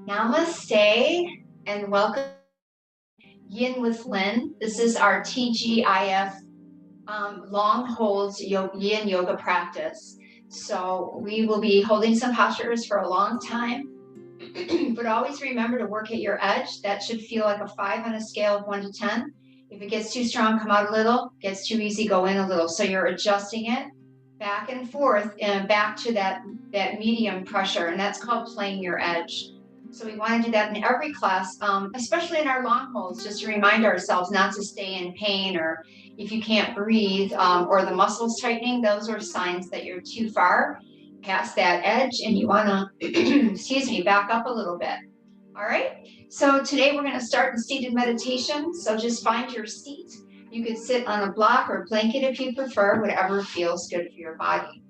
Namaste and welcome Yin with Lynne. This is our TGIF long holds Yin Yoga practice. So we will be holding some postures for a long time, but always remember to work at your edge. That should feel like a 5 on a scale of 1 to 10. If it gets too strong, come out a little. Gets too easy, go in a little. So you're adjusting it back and forth and back to that medium pressure, and that's called playing your edge. So we want to do that in every class, especially in our long holds, just to remind ourselves not to stay in pain, or if you can't breathe or the muscles tightening, those are signs that you're too far past that edge and you want to, excuse me, back up a little bit. All right, so today we're going to start in seated meditation. So just find your seat. You could sit on a block or a blanket if you prefer, whatever feels good for your body.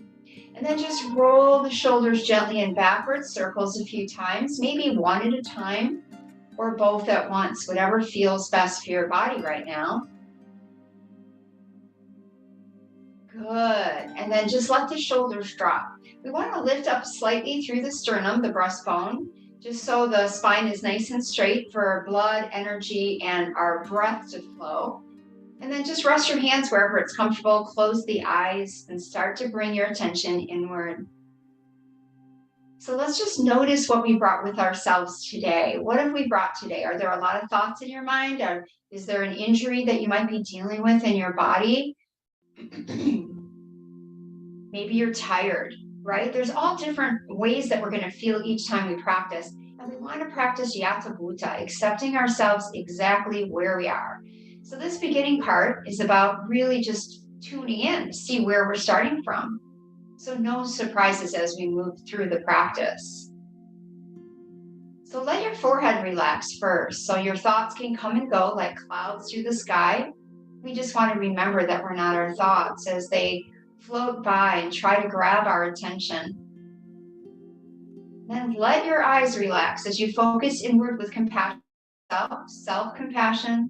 And then just roll the shoulders gently in backwards circles a few times, maybe one at a time or both at once, whatever feels best for your body right now. Good. And then just let the shoulders drop. We want to lift up slightly through the sternum, the breastbone, just so the spine is nice and straight for blood, energy, and our breath to flow. And then just rest your hands wherever it's comfortable, close the eyes, and start to bring your attention inward. So let's just notice what we brought with ourselves today. What have we brought today? Are there a lot of thoughts in your mind? Or is there an injury that you might be dealing with in your body? Maybe you're tired, right? There's all different ways that we're going to feel each time we practice. And we want to practice Yata Bhuta, accepting ourselves exactly where we are. So this beginning part is about really just tuning in to see where we're starting from. So no surprises as we move through the practice. So let your forehead relax first, so your thoughts can come and go like clouds through the sky. We just want to remember that we're not our thoughts as they float by and try to grab our attention. Then let your eyes relax as you focus inward with compassion, self-compassion,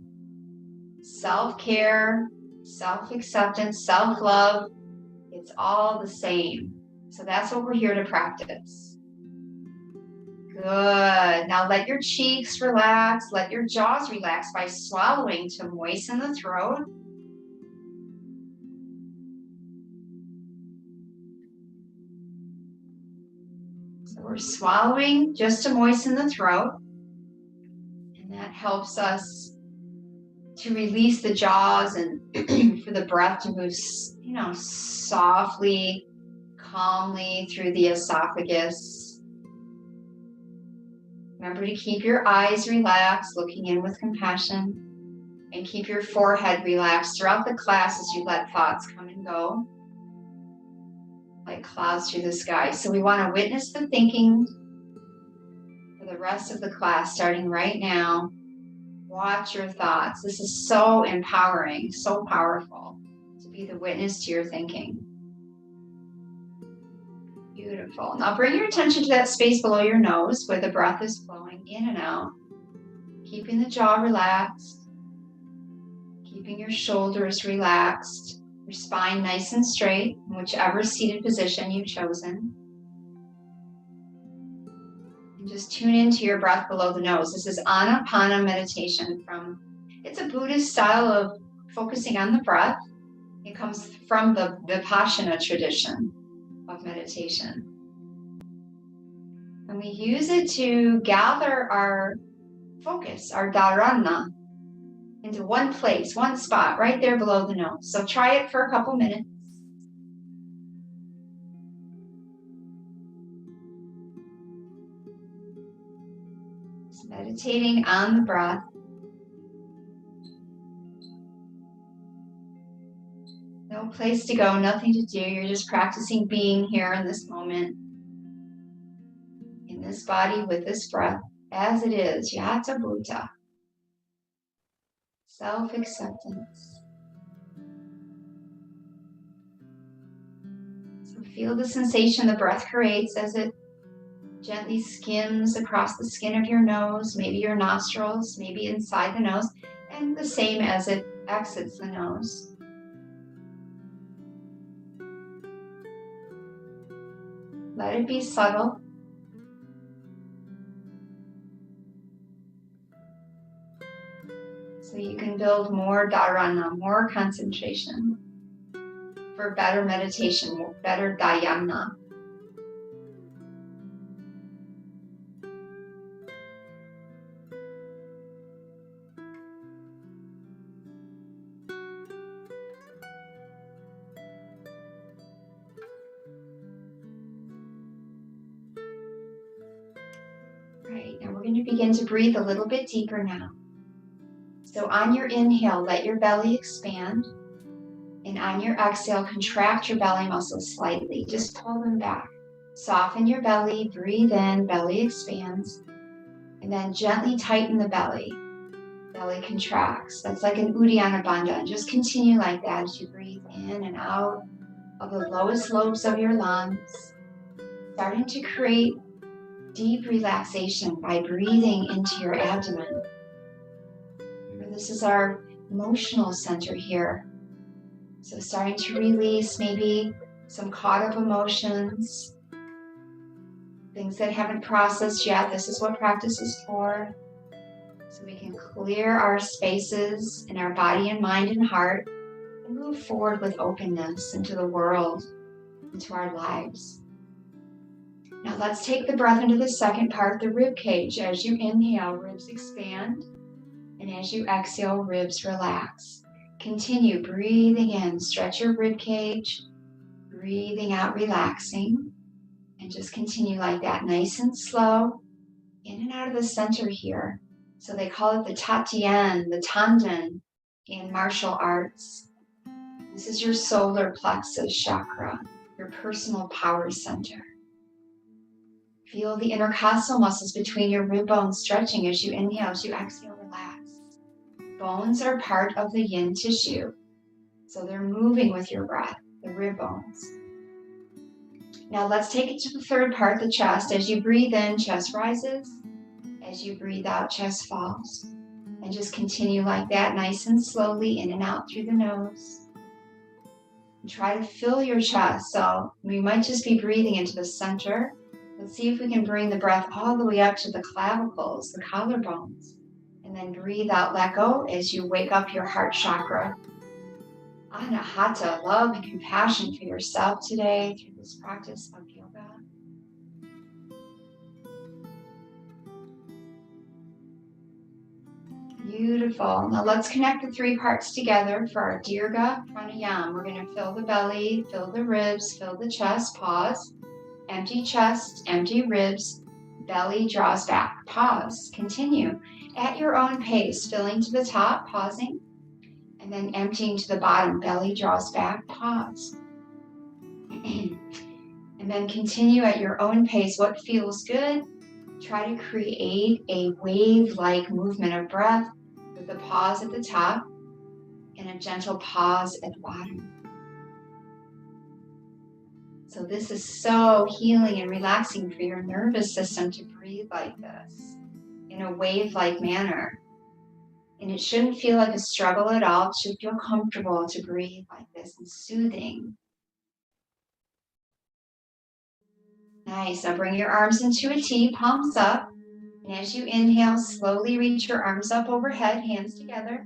self-care, self-acceptance, self-love. It's all the same. So that's what we're here to practice. Good. Now let your cheeks relax. Let your jaws relax by swallowing to moisten the throat. So we're swallowing just to moisten the throat. And that helps us to release the jaws and for the breath to move, softly, calmly through the esophagus. Remember to keep your eyes relaxed, looking in with compassion, and keep your forehead relaxed throughout the class as you let thoughts come and go like clouds through the sky. So we want to witness the thinking for the rest of the class, starting right now. Watch your thoughts. This is so empowering, so powerful to be the witness to your thinking. Beautiful. Now bring your attention to that space below your nose where the breath is flowing in and out. Keeping the jaw relaxed. Keeping your shoulders relaxed. Your spine nice and straight in whichever seated position you've chosen. And just tune into your breath below the nose. This is Anapana meditation it's a Buddhist style of focusing on the breath. It comes from the Vipassana tradition of meditation. And we use it to gather our focus, our dharana, into one place, one spot, right there below the nose. So try it for a couple minutes. Just meditating on the breath. No place to go, nothing to do. You're just practicing being here in this moment, in this body with this breath, as it is, Yata Bhuta. Self-acceptance. So feel the sensation the breath creates as it gently skims across the skin of your nose, maybe your nostrils, maybe inside the nose, and the same as it exits the nose. Let it be subtle. So you can build more dharana, more concentration for better meditation, better dhyana. Right, now we're going to begin to breathe a little bit deeper now. So on your inhale, let your belly expand. And on your exhale, contract your belly muscles slightly. Just pull them back. Soften your belly, breathe in, belly expands. And then gently tighten the belly. Belly contracts. That's like an Uddiyana Bandha. And just continue like that as you breathe in and out of the lowest lobes of your lungs. Starting to create deep relaxation by breathing into your abdomen. Remember, this is our emotional center here. So starting to release maybe some caught up emotions, things that haven't processed yet. This is what practice is for. So we can clear our spaces in our body and mind and heart and move forward with openness into the world, into our lives. Now let's take the breath into the second part, the rib cage. As you inhale, ribs expand. And as you exhale, ribs relax. Continue breathing in, stretch your rib cage. Breathing out, relaxing. And just continue like that, nice and slow. In and out of the center here. So they call it the Tatian, the Tanden in martial arts. This is your solar plexus chakra, your personal power center. Feel the intercostal muscles between your rib bones stretching as you inhale, as you exhale, relax. Bones are part of the yin tissue, so they're moving with your breath, the rib bones. Now let's take it to the third part, the chest. As you breathe in, chest rises. As you breathe out, chest falls. And just continue like that, nice and slowly, in and out through the nose. And try to fill your chest. So we might just be breathing into the center. Let's see if we can bring the breath all the way up to the clavicles, the collarbones. And then breathe out, let go as you wake up your heart chakra. Anahata, love and compassion for yourself today through this practice of yoga. Beautiful. Now let's connect the three parts together for our Dirga Pranayama. We're going to fill the belly, fill the ribs, fill the chest, pause. Empty chest, empty ribs, belly draws back, pause. Continue at your own pace, filling to the top, pausing, and then emptying to the bottom, belly draws back, pause. And then continue at your own pace. What feels good? Try to create a wave-like movement of breath with a pause at the top and a gentle pause at the bottom. So this is so healing and relaxing for your nervous system to breathe like this in a wave-like manner. And it shouldn't feel like a struggle at all. It should feel comfortable to breathe like this and soothing. Nice. Now bring your arms into a T, palms up. And as you inhale, slowly reach your arms up overhead, hands together.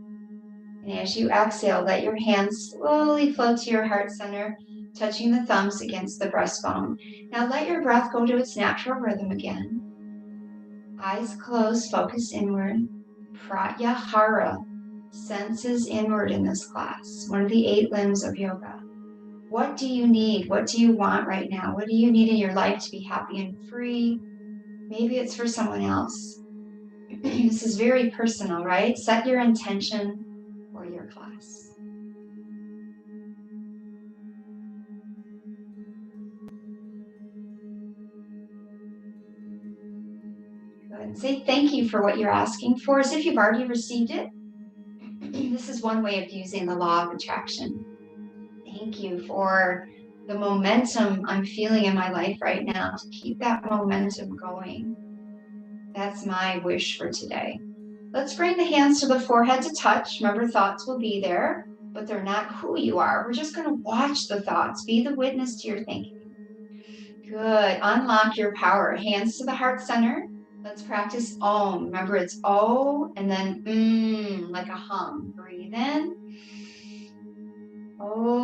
And as you exhale, let your hands slowly float to your heart center, touching the thumbs against the breastbone. Now let your breath go to its natural rhythm again. Eyes closed, focus inward. Pratyahara, senses inward in this class, one of the 8 limbs of yoga. What do you need? What do you want right now? What do you need in your life to be happy and free? Maybe it's for someone else. This is very personal, right? Set your intention for your class. Go ahead and say thank you for what you're asking for, as if you've already received it. This is one way of using the law of attraction. Thank you for the momentum I'm feeling in my life right now, to keep that momentum going. That's my wish for today. Let's bring the hands to the forehead to touch. Remember, thoughts will be there, but they're not who you are. We're just going to watch the thoughts, be the witness to your thinking. Good. Unlock your power. Hands to the heart center. Let's practice Om. Remember, it's O and then like a hum. Breathe in. Om.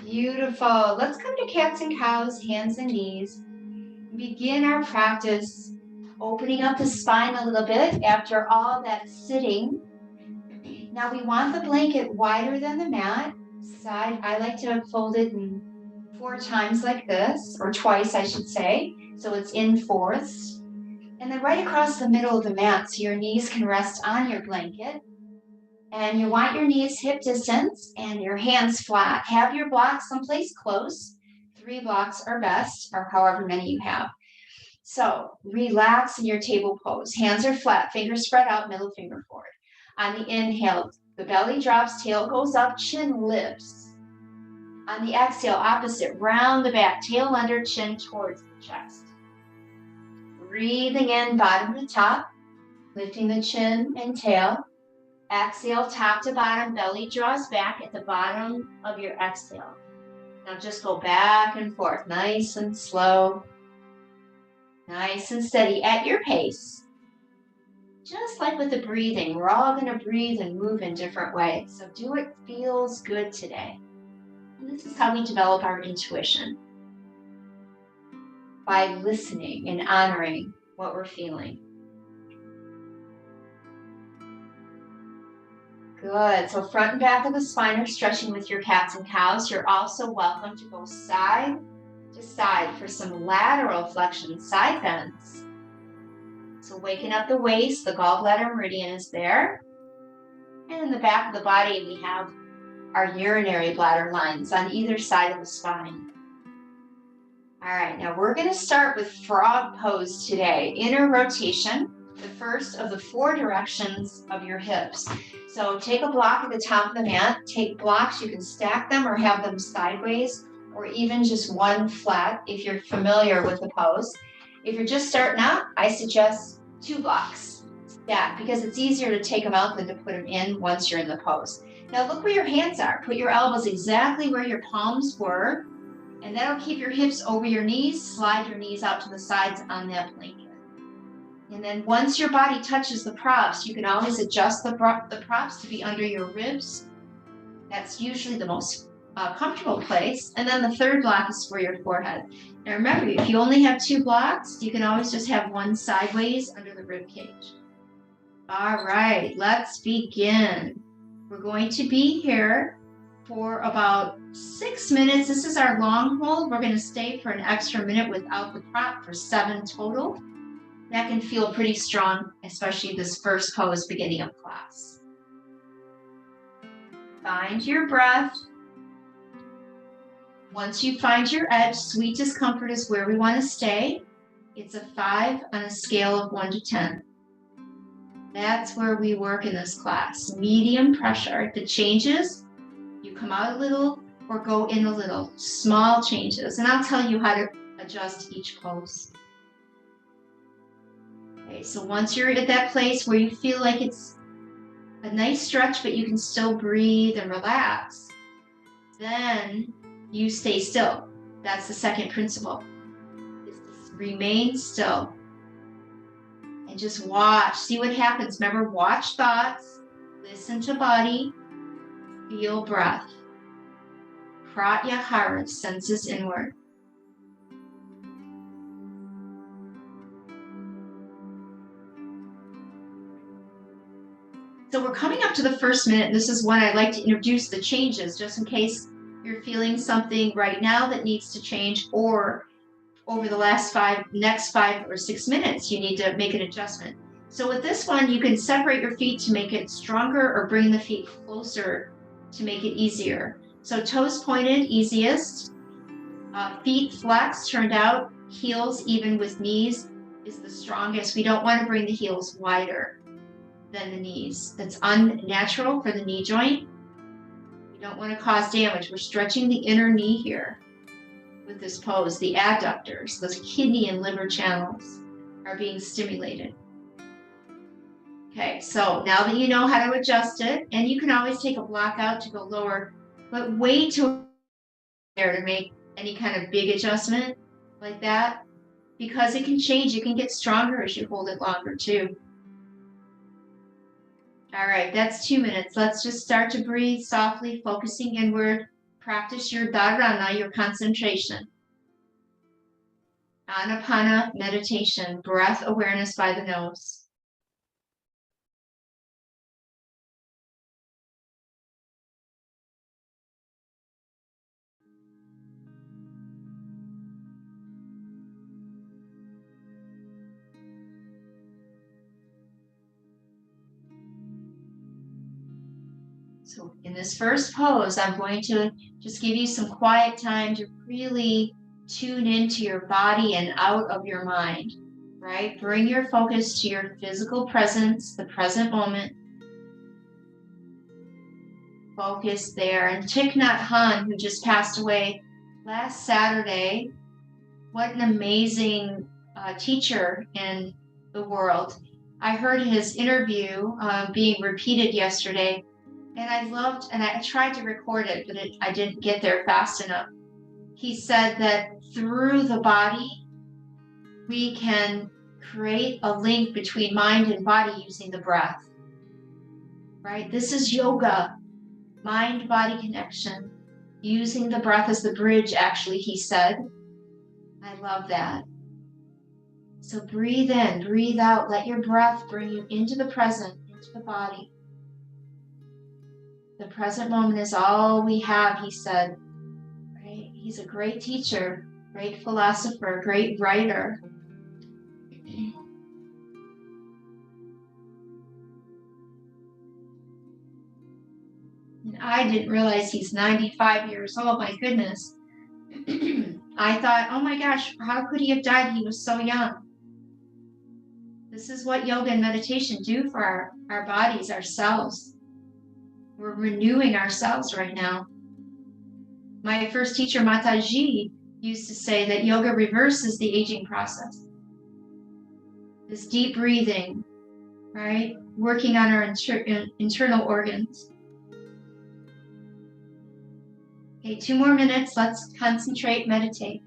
Beautiful. Let's come to cats and cows, hands and knees. Begin our practice opening up the spine a little bit after all that sitting. Now we want the blanket wider than the mat. I like to fold it in 4 times like this, or twice I should say, so it's in fourths. And then right across the middle of the mat so your knees can rest on your blanket. And you want your knees hip distance and your hands flat. Have your blocks someplace close. 3 blocks are best, or however many you have. So relax in your table pose. Hands are flat, fingers spread out, middle finger forward. On the inhale, the belly drops, tail goes up, chin lifts. On the exhale, opposite, round the back, tail under, chin towards the chest. Breathing in, bottom to top, lifting the chin and tail. Exhale, top to bottom, belly draws back at the bottom of your exhale. Now just go back and forth, nice and slow, nice and steady at your pace. Just like with the breathing, we're all going to breathe and move in different ways. So do what feels good today. And this is how we develop our intuition, by listening and honoring what we're feeling. Good. So front and back of the spine are stretching with your cats and cows. You're also welcome to go side to side for some lateral flexion, side bends. So waking up the waist, the gallbladder meridian is there. And in the back of the body, we have our urinary bladder lines on either side of the spine. All right, now we're going to start with frog pose today. Inner rotation, the first of the 4 directions of your hips. So take a block at the top of the mat. Take blocks, you can stack them or have them sideways, or even just one flat if you're familiar with the pose. If you're just starting out, I suggest 2 blocks stacked because it's easier to take them out than to put them in once you're in the pose. Now look where your hands are. Put your elbows exactly where your palms were, and that'll keep your hips over your knees. Slide your knees out to the sides on that blanket. And then once your body touches the props, you can always adjust the props to be under your ribs. That's usually the most comfortable place. And then the 3rd block is for your forehead. Now remember, if you only have 2 blocks, you can always just have one sideways under the rib cage. All right, let's begin. We're going to be here for about 6 minutes. This is our long hold. We're going to stay for an extra minute without the prop for 7 total. That can feel pretty strong, especially this first pose beginning of class. Find your breath. Once you find your edge, sweet discomfort is where we want to stay. It's a 5 on a scale of 1 to 10. That's where we work in this class. Medium pressure. The changes, you come out a little or go in a little. Small changes. And I'll tell you how to adjust each pose. Okay, so once you're at that place where you feel like it's a nice stretch, but you can still breathe and relax, then you stay still. That's the second principle. Remain still. And just watch, see what happens. Remember, watch thoughts, listen to body, feel breath. Pratyahara, senses inward. So we're coming up to the first minute. This is when I like to introduce the changes, just in case you're feeling something right now that needs to change, or over the next 5 or 6 minutes, you need to make an adjustment. So with this one, you can separate your feet to make it stronger or bring the feet closer to make it easier. So toes pointed, easiest. Feet flexed, turned out. Heels even with knees is the strongest. We don't want to bring the heels wider than the knees. That's unnatural for the knee joint. We don't want to cause damage. We're stretching the inner knee here. With this pose, the adductors, those kidney and liver channels are being stimulated. Okay, so now that you know how to adjust it, and you can always take a block out to go lower, but wait till there to make any kind of big adjustment like that, because it can change. It can get stronger as you hold it longer too. All right, that's 2 minutes. Let's just start to breathe softly, focusing inward. Practice your dharana, your concentration. Anapana meditation, breath awareness by the nose. So in this first pose, I'm going to just give you some quiet time to really tune into your body and out of your mind, right? Bring your focus to your physical presence, the present moment. Focus there. And Thich Nhat Hanh, who just passed away last Saturday, what an amazing teacher in the world. I heard his interview being repeated yesterday, and I tried to record it, but I didn't get there fast enough. He said that through the body, we can create a link between mind and body using the breath, right? This is yoga, mind-body connection, using the breath as the bridge, actually, he said. I love that. So breathe in, breathe out, let your breath bring you into the present, into the body. The present moment is all we have, he said. Right? He's a great teacher, great philosopher, great writer. And I didn't realize he's 95 years old, my goodness. I thought, oh my gosh, how could he have died? He was so young. This is what yoga and meditation do for our bodies, ourselves. We're renewing ourselves right now. My first teacher, Mataji, used to say that yoga reverses the aging process. This deep breathing, right? Working on our internal organs. Okay, 2 more minutes. Let's concentrate, meditate.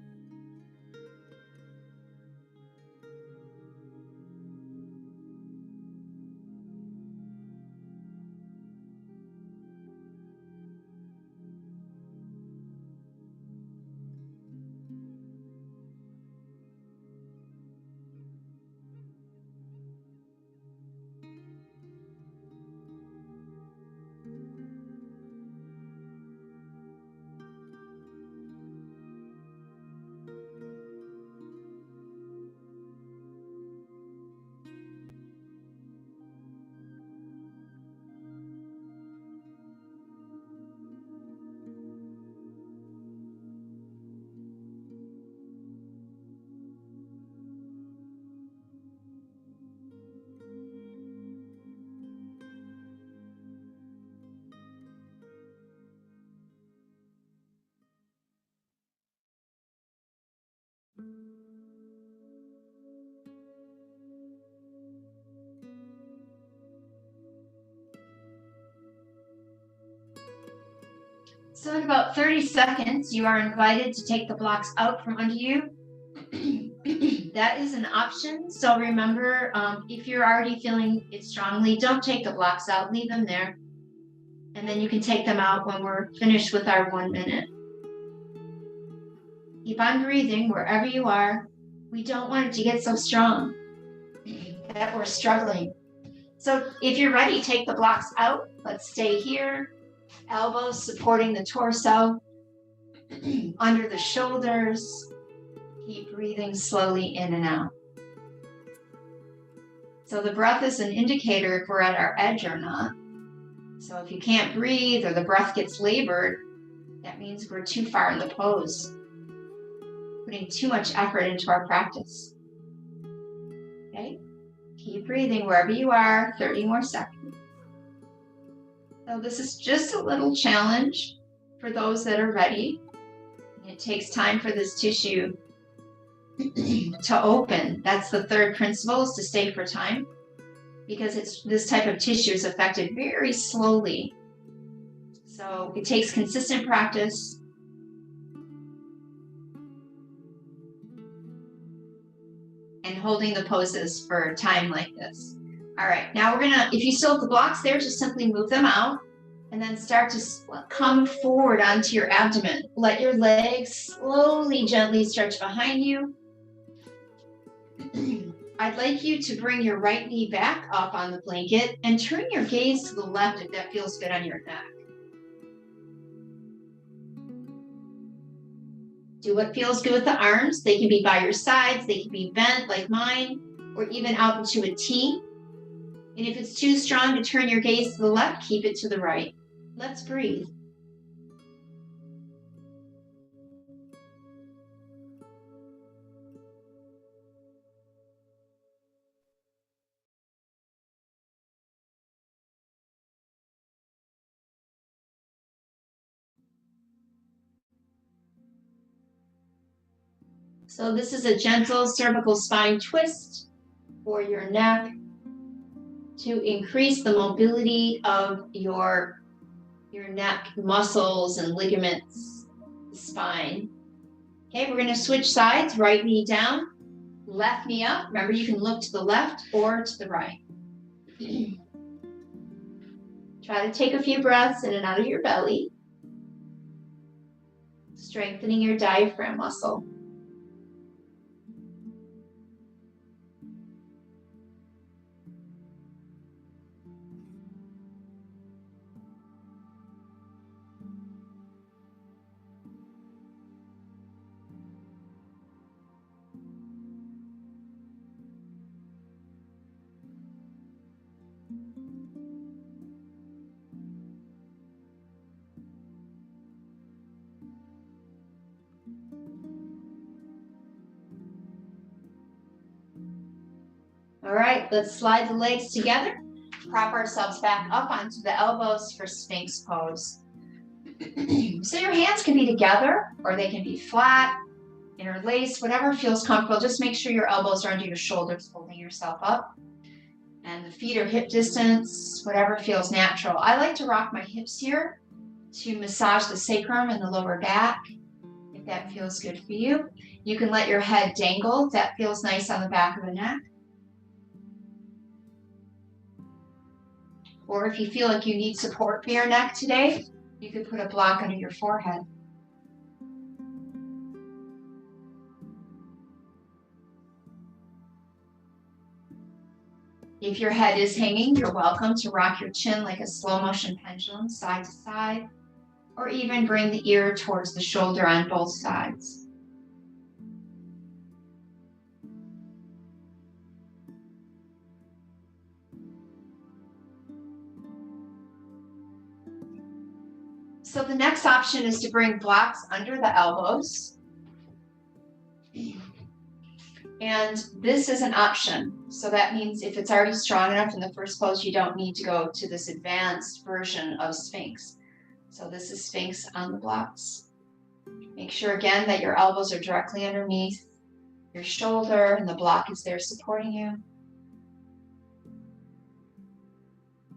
So in about 30 seconds, you are invited to take the blocks out from under you. That is an option. So remember, if you're already feeling it strongly, don't take the blocks out, leave them there. And then you can take them out when we're finished with our 1 minute. Keep on breathing wherever you are. We don't want it to get so strong that we're struggling. So if you're ready, take the blocks out. Let's stay here. Elbows supporting the torso, under the shoulders. Keep breathing slowly in and out. So the breath is an indicator if we're at our edge or not. So if you can't breathe or the breath gets labored, that means we're too far in the pose, putting too much effort into our practice. Okay, keep breathing wherever you are, 30 more seconds. So this is just a little challenge for those that are ready. It takes time for this tissue to open. That's the third principle, is to stay for time. because this type of tissue is affected very slowly. So it takes consistent practice. And holding the poses for time like this. All right, now we're gonna, if you still have the blocks there, just simply move them out and then start to come forward onto your abdomen. Let your legs slowly, gently stretch behind you. I'd like you to bring your right knee back up on the blanket and turn your gaze to the left if that feels good on your neck. Do what feels good with the arms. They can be by your sides, they can be bent like mine, or even out into a T. And if it's too strong to turn your gaze to the left, keep it to the right. Let's breathe. So this is a gentle cervical spine twist for your neck to increase the mobility of your neck muscles and ligaments, the spine. Okay, we're going to switch sides, right knee down, left knee up. Remember, you can look to the left or to the right. Try to take a few breaths in and out of your belly, strengthening your diaphragm muscle. All right, let's slide the legs together, prop ourselves back up onto the elbows for Sphinx pose. So your hands can be together or they can be flat, interlaced, whatever feels comfortable. Just make sure your elbows are under your shoulders, holding yourself up. And the feet are hip distance, whatever feels natural. I like to rock my hips here to massage the sacrum and the lower back, if that feels good for you. You can let your head dangle if that feels nice on the back of the neck. Or if you feel like you need support for your neck today, you could put a block under your forehead. If your head is hanging, you're welcome to rock your chin like a slow motion pendulum, side to side, or even bring the ear towards the shoulder on both sides. So the next option is to bring blocks under the elbows. And this is an option. So that means if it's already strong enough in the first pose, you don't need to go to this advanced version of Sphinx. So this is Sphinx on the blocks. Make sure again that your elbows are directly underneath your shoulder and the block is there supporting you.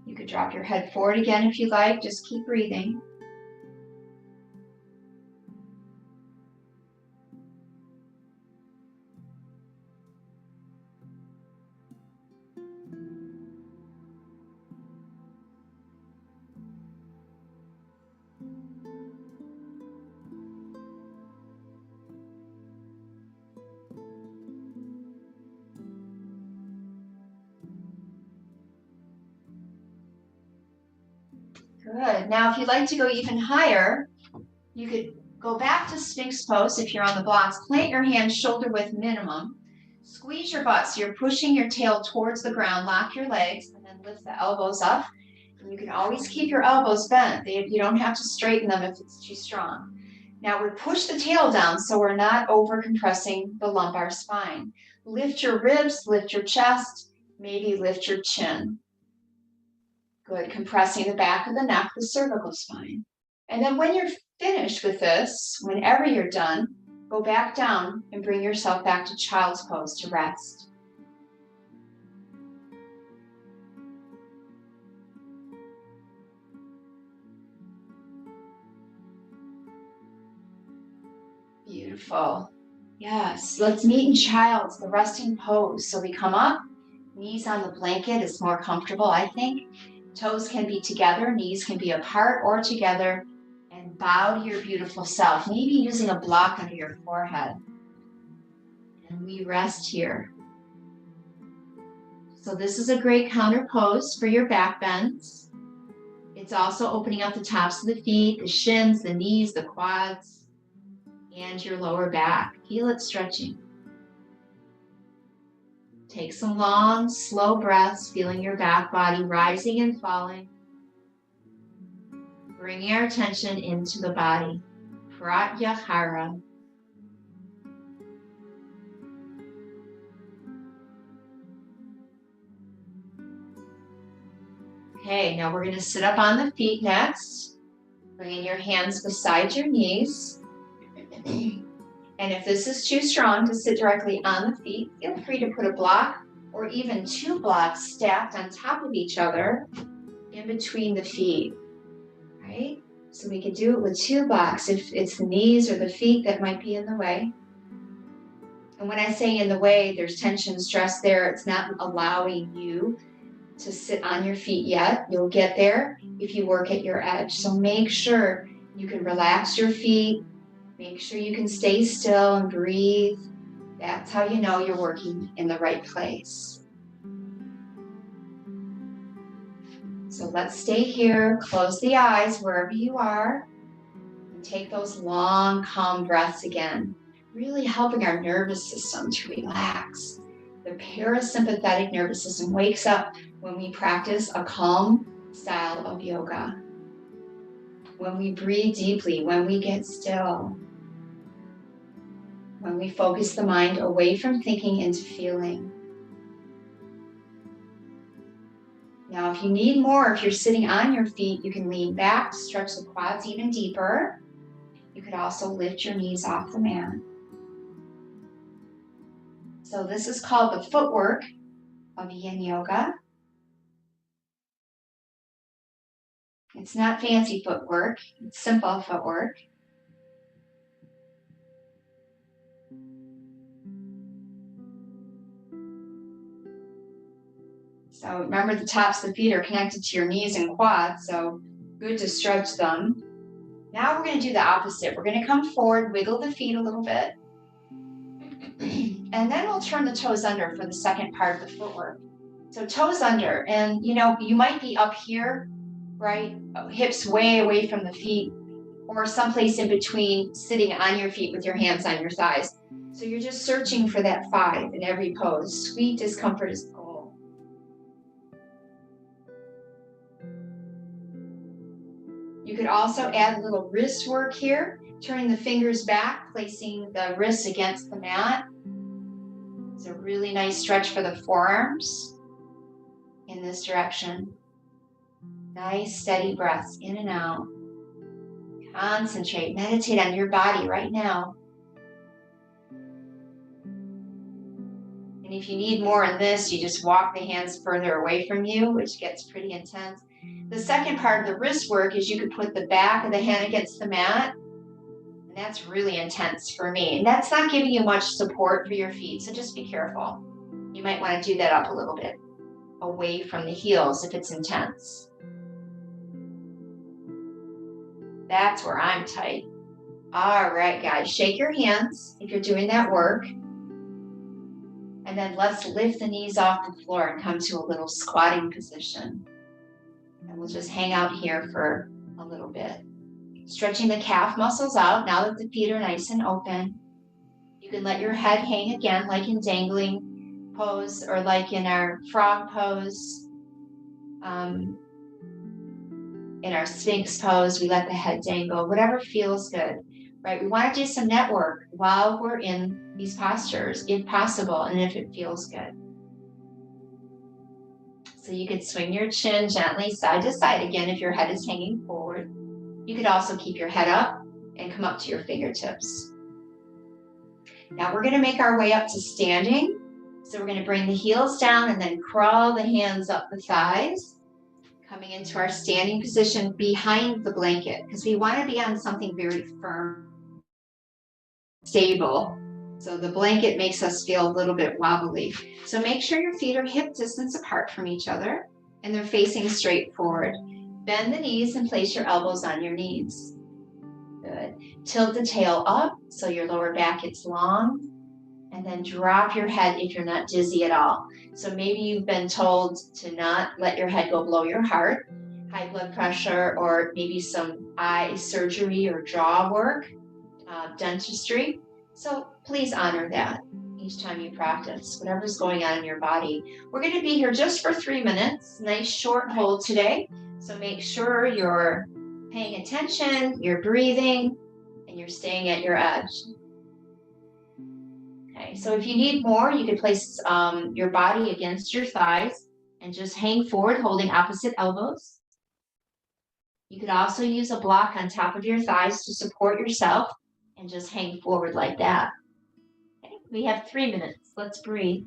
You could drop your head forward again if you like, just keep breathing. Good. Now, if you'd like to go even higher, you could go back to Sphinx pose if you're on the blocks. Plant your hands shoulder width minimum. Squeeze your butt so you're pushing your tail towards the ground. Lock your legs and then lift the elbows up. And you can always keep your elbows bent. You don't have to straighten them if it's too strong. Now we push the tail down so we're not over compressing the lumbar spine. Lift your ribs, lift your chest, maybe lift your chin. Good, compressing the back of the neck, the cervical spine. And then when you're finished with this, whenever you're done, go back down and bring yourself back to child's pose to rest. Beautiful. Yes, let's meet in child's, the resting pose. So we come up, knees on the blanket is more comfortable, I think. Toes can be together, knees can be apart or together, and bow to your beautiful self, maybe using a block under your forehead. And we rest here. So this is a great counter pose for your back bends. It's also opening up the tops of the feet, the shins, the knees, the quads, and your lower back. Feel it stretching. Take some long, slow breaths, feeling your back body rising and falling. Bringing our attention into the body. Pratyahara. Okay, now we're going to sit up on the feet next. Bringing your hands beside your knees. And if this is too strong to sit directly on the feet, feel free to put a block or even 2 blocks stacked on top of each other in between the feet, right? So we could do it with 2 blocks if it's the knees or the feet that might be in the way. And when I say in the way, there's tension, stress there. It's not allowing you to sit on your feet yet. You'll get there if you work at your edge. So make sure you can relax your feet. Make sure you can stay still and breathe. That's how you know you're working in the right place. So let's stay here. Close the eyes wherever you are. And take those long, calm breaths again. Really helping our nervous system to relax. The parasympathetic nervous system wakes up when we practice a calm style of yoga. When we breathe deeply, when we get still. When we focus the mind away from thinking into feeling. Now, if you need more, if you're sitting on your feet, you can lean back, stretch the quads even deeper. You could also lift your knees off the mat. So this is called the footwork of Yin Yoga. It's not fancy footwork, it's simple footwork. So remember, the tops of the feet are connected to your knees and quads, so good to stretch them. Now we're going to do the opposite. We're going to come forward, wiggle the feet a little bit, and then we'll turn the toes under for the second part of the footwork. So toes under, and you might be up here, right? Hips way away from the feet, or someplace in between, sitting on your feet with your hands on your thighs. So you're just searching for that 5 in every pose. Sweet discomfort is the goal. You could also add a little wrist work here, turning the fingers back, placing the wrists against the mat. It's a really nice stretch for the forearms in this direction. Nice steady breaths in and out. Concentrate, meditate on your body right now. And if you need more in this, you just walk the hands further away from you, which gets pretty intense. The second part of the wrist work is you could put the back of the hand against the mat. And that's really intense for me. And that's not giving you much support for your feet, so just be careful. You might want to do that up a little bit, away from the heels if it's intense. That's where I'm tight. All right, guys, shake your hands if you're doing that work. And then let's lift the knees off the floor and come to a little squatting position. And we'll just hang out here for a little bit. Stretching the calf muscles out now that the feet are nice and open. You can let your head hang again, like in dangling pose or like in our frog pose. In our Sphinx pose, we let the head dangle, whatever feels good, right? We want to do some network while we're in these postures, if possible, and if it feels good. So you could swing your chin gently side to side again if your head is hanging forward. You could also keep your head up and come up to your fingertips. Now we're going to make our way up to standing. So we're going to bring the heels down and then crawl the hands up the thighs, coming into our standing position behind the blanket, because we want to be on something very firm stable. So the blanket makes us feel a little bit wobbly. So make sure your feet are hip distance apart from each other and they're facing straight forward. Bend the knees and place your elbows on your knees. Good. Tilt the tail up so your lower back is long, and then drop your head if you're not dizzy at all. So maybe you've been told to not let your head go below your heart, high blood pressure, or maybe some eye surgery or jaw work, dentistry. So please honor that each time you practice, whatever's going on in your body. We're going to be here just for 3 minutes. Nice short hold today. So make sure you're paying attention, you're breathing, and you're staying at your edge. Okay, so if you need more, you could place your body against your thighs and just hang forward, holding opposite elbows. You could also use a block on top of your thighs to support yourself and just hang forward like that. Okay, we have 3 minutes. Let's breathe.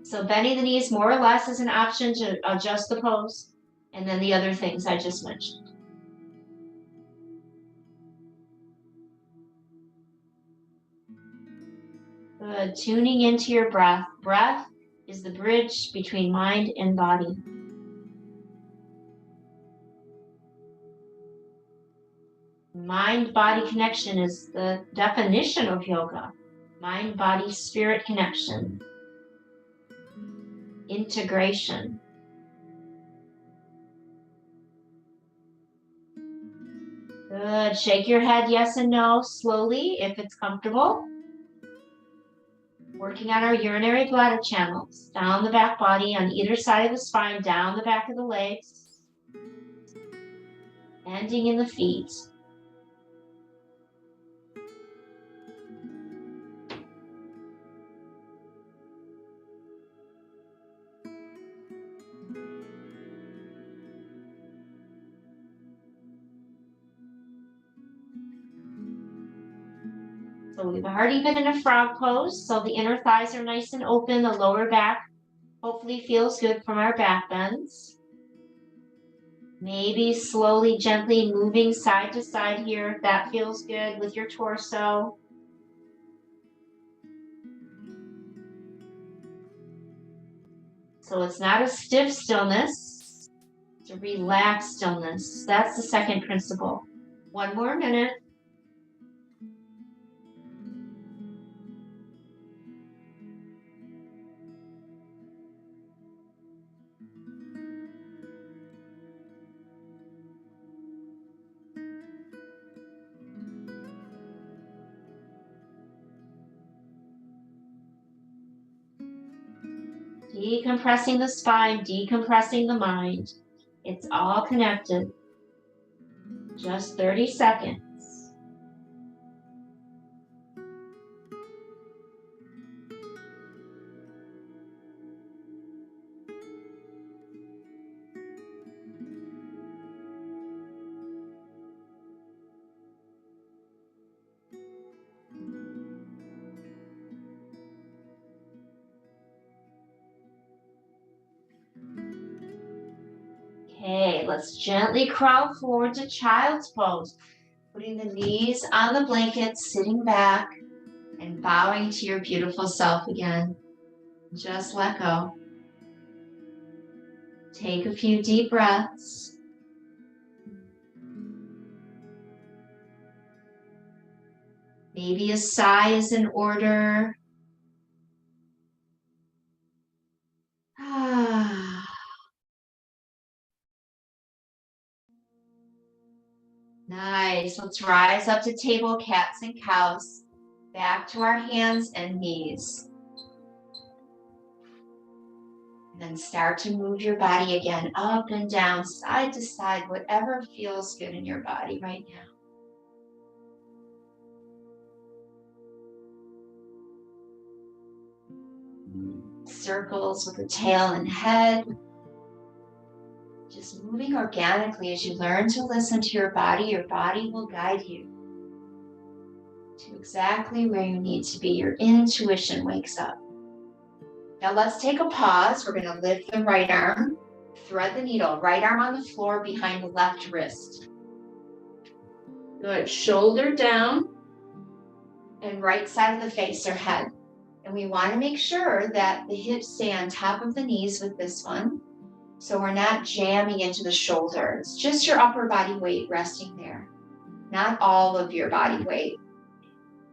So bending the knees more or less is an option to adjust the pose, and then the other things I just mentioned. Good. Tuning into your breath. Breath is the bridge between mind and body. Mind-body connection is the definition of yoga. Mind-body-spirit connection. Integration. Good. Shake your head yes and no slowly if it's comfortable. Working on our urinary bladder channels. Down the back body on either side of the spine, down the back of the legs. Ending in the feet. So we've already been in a frog pose, so the inner thighs are nice and open, the lower back hopefully feels good from our back bends. Maybe slowly, gently moving side to side here if that feels good with your torso. So it's not a stiff stillness, it's a relaxed stillness. That's the second principle. 1 more minute. Decompressing the spine, decompressing the mind. It's all connected. Just 30 seconds. Okay, let's gently crawl forward to child's pose. Putting the knees on the blanket, sitting back, and bowing to your beautiful self again. Just let go. Take a few deep breaths. Maybe a sigh is in order. Nice. Let's rise up to table, cats and cows. Back to our hands and knees. And then start to move your body again, up and down, side to side, whatever feels good in your body right now. Circles with the tail and head. Just moving organically as you learn to listen to your body will guide you to exactly where you need to be. Your intuition wakes up. Now let's take a pause. We're going to lift the right arm, thread the needle, right arm on the floor behind the left wrist. Good. Shoulder down. and right side of the face or head. And we want to make sure that the hips stay on top of the knees with this one. So we're not jamming into the shoulder. It's just your upper body weight resting there, not all of your body weight.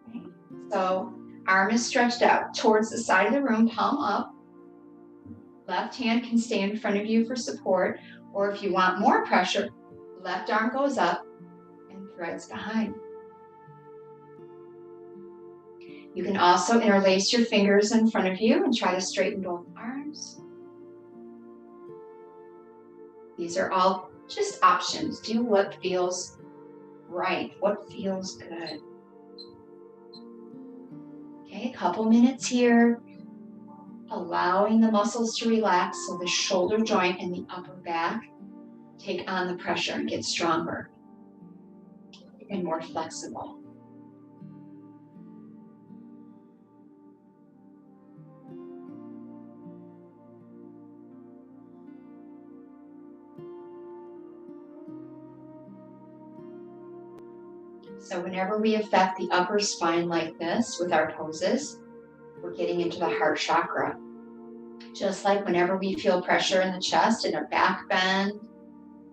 Okay. So arm is stretched out towards the side of the room, palm up. Left hand can stay in front of you for support, or if you want more pressure, left arm goes up and threads behind. You can also interlace your fingers in front of you and try to straighten both arms. These are all just options. Do what feels right, what feels good. Okay, a couple minutes here, allowing the muscles to relax so the shoulder joint and the upper back take on the pressure and get stronger and more flexible. So whenever we affect the upper spine like this with our poses, we're getting into the heart chakra. Just like whenever we feel pressure in the chest and a back bend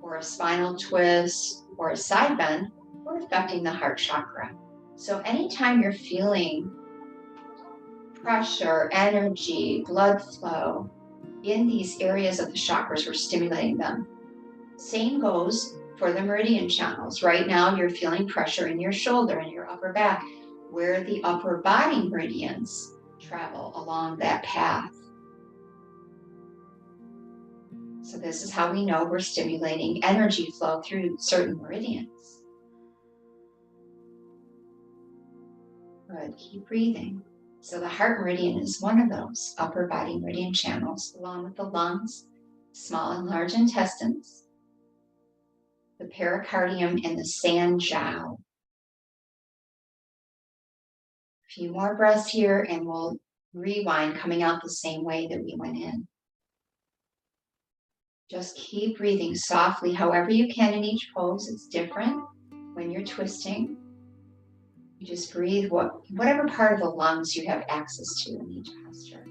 or a spinal twist or a side bend, we're affecting the heart chakra. So anytime you're feeling pressure, energy, blood flow in these areas of the chakras, we're stimulating them. Same goes for the meridian channels. Right now, you're feeling pressure in your shoulder and your upper back, where the upper body meridians travel along that path. So this is how we know we're stimulating energy flow through certain meridians. Good, keep breathing. So the heart meridian is one of those upper body meridian channels, along with the lungs, small and large intestines, the pericardium, and the sanjiao. A few more breaths here and we'll rewind, coming out the same way that we went in. Just keep breathing softly, however you can in each pose. It's different when you're twisting. You just breathe whatever part of the lungs you have access to in each posture.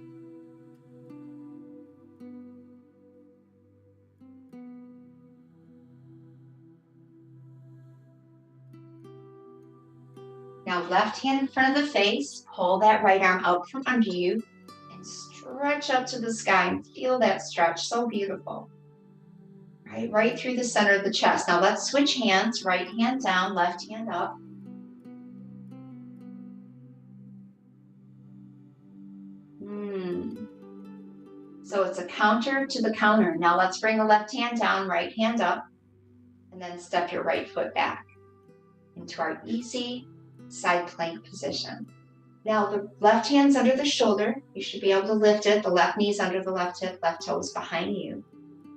Now left hand in front of the face, pull that right arm out from under you and stretch up to the sky and feel that stretch, so beautiful. Right through the center of the chest. Now let's switch hands, right hand down, left hand up. So it's a counter to the counter. Now let's bring the left hand down, right hand up, and then step your right foot back into our easy side plank position. Now the left hand's under the shoulder. You should be able to lift it. The left knee's under the left hip, left toes behind you,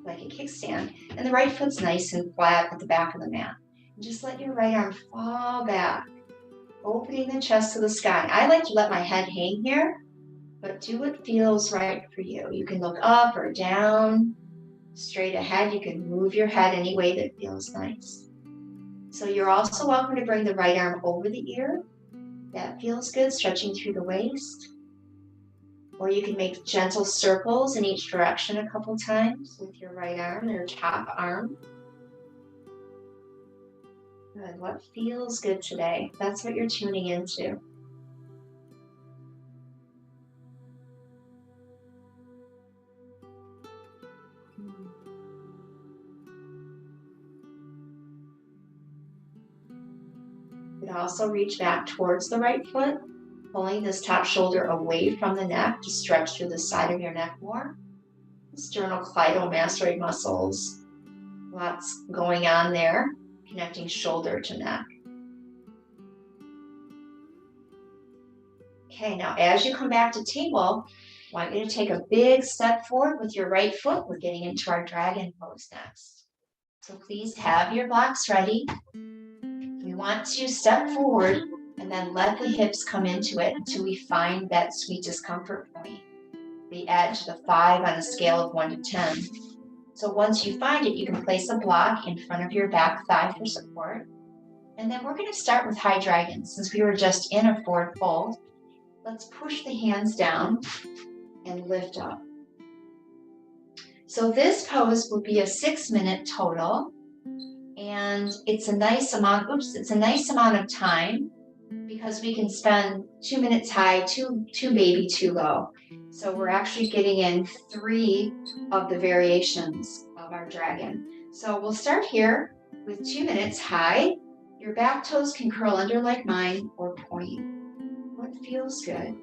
like a kickstand. And the right foot's nice and flat at the back of the mat. And just let your right arm fall back, opening the chest to the sky. I like to let my head hang here, but do what feels right for you. You can look up or down, straight ahead. You can move your head any way that feels nice. So you're also welcome to bring the right arm over the ear. That feels good, stretching through the waist. Or you can make gentle circles in each direction a couple times with your right arm, your top arm. Good. What feels good today? That's what you're tuning into. You can also reach back towards the right foot, pulling this top shoulder away from the neck to stretch through the side of your neck more. Sternocleidomastoid muscles, lots going on there, connecting shoulder to neck. Okay, now as you come back to table, I want you to take a big step forward with your right foot. We're getting into our dragon pose next. So please have your blocks ready. We want to step forward and then let the hips come into it until we find that sweet discomfort point, the edge, the 5 on a scale of 1 to 10. So once you find it, you can place a block in front of your back thigh for support. And then we're going to start with high dragon. Since we were just in a forward fold, let's push the hands down and lift up. So this pose will be a 6-minute total, and it's a nice amount of time, because we can spend 2 minutes high, two maybe 2 low. So we're actually getting in 3 of the variations of our dragon. So we'll start here with 2 minutes high. Your back toes can curl under like mine or point. What feels good?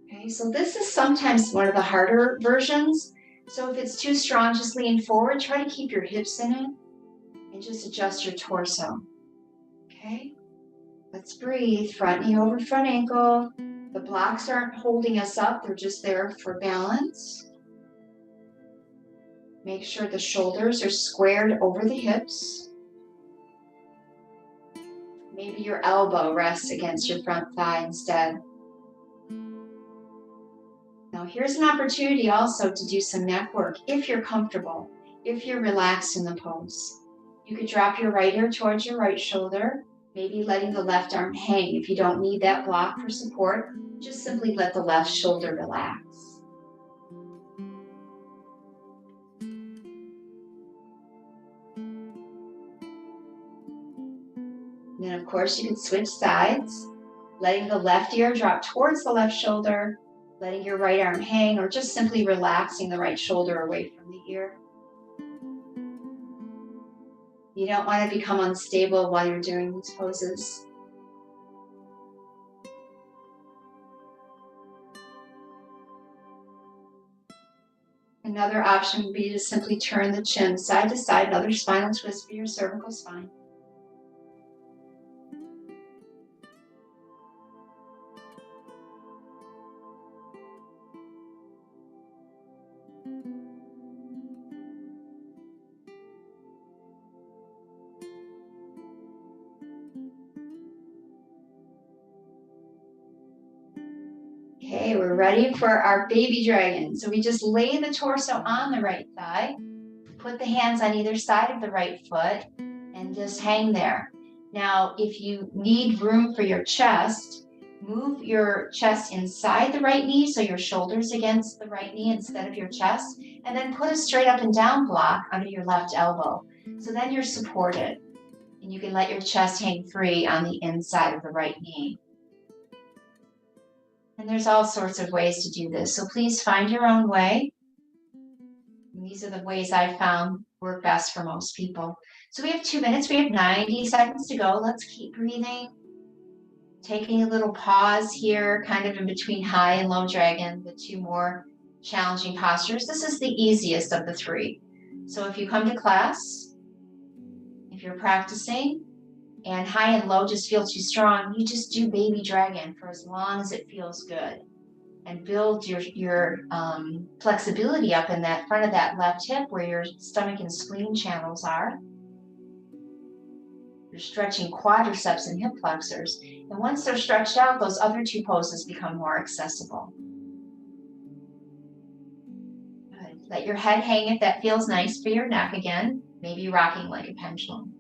Okay, so this is sometimes one of the harder versions. So if it's too strong, just lean forward. Try to keep your hips in it and just adjust your torso. Okay, let's breathe. Front knee over front ankle. The blocks aren't holding us up. They're just there for balance. Make sure the shoulders are squared over the hips. Maybe your elbow rests against your front thigh instead. Now here's an opportunity also to do some neck work if you're comfortable, if you're relaxed in the pose. You could drop your right ear towards your right shoulder, maybe letting the left arm hang. If you don't need that block for support, just simply let the left shoulder relax. And then of course you can switch sides, letting the left ear drop towards the left shoulder, letting your right arm hang, or just simply relaxing the right shoulder away from the ear. You don't want to become unstable while you're doing these poses. Another option would be to simply turn the chin side to side, another spinal twist for your cervical spine. Okay, we're ready for our baby dragon. So we just lay the torso on the right thigh, put the hands on either side of the right foot, and just hang there. Now, if you need room for your chest, move your chest inside the right knee, so your shoulder's against the right knee instead of your chest, and then put a straight up and down block under your left elbow. So then you're supported, and you can let your chest hang free on the inside of the right knee. And there's all sorts of ways to do this, so please find your own way. And these are the ways I found work best for most people. So we have 2 minutes, we have 90 seconds to go. Let's keep breathing. Taking a little pause here, kind of in between high and low dragon, the 2 more challenging postures. This is the easiest of the 3. So if you come to class, if you're practicing, and high and low just feel too strong, you just do baby dragon for as long as it feels good. And build your flexibility up in that front of that left hip where your stomach and spleen channels are. You're stretching quadriceps and hip flexors. And once they're stretched out, those other 2 poses become more accessible. Good. Let your head hang if that feels nice for your neck again, maybe rocking like a pendulum.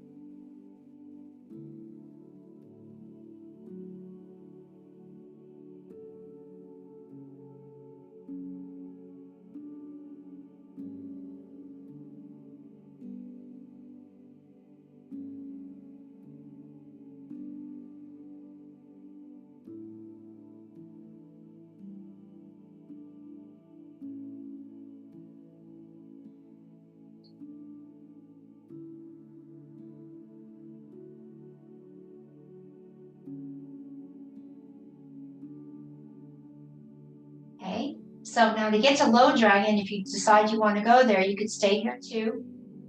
Okay, so now to get to low dragon, if you decide you want to go there, you could stay here too.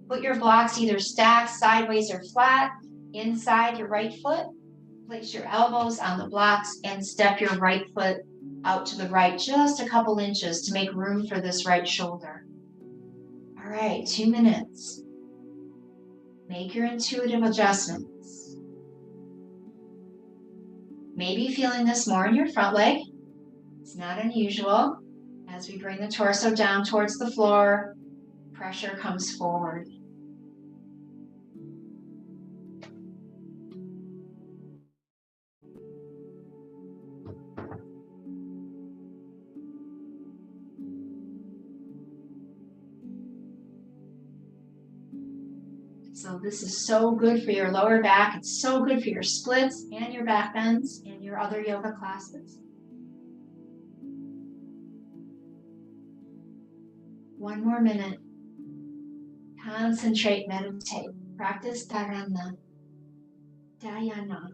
Put your blocks either stacked, sideways, or flat inside your right foot. Place your elbows on the blocks and step your right foot out to the right just a couple inches to make room for this right shoulder. All right, 2 minutes. Make your intuitive adjustments. Maybe feeling this more in your front leg. It's not unusual. As we bring the torso down towards the floor, pressure comes forward. So this is so good for your lower back. It's so good for your splits and your back bends and your other yoga classes. One more minute. Concentrate, meditate. Practice dharana, dhyana.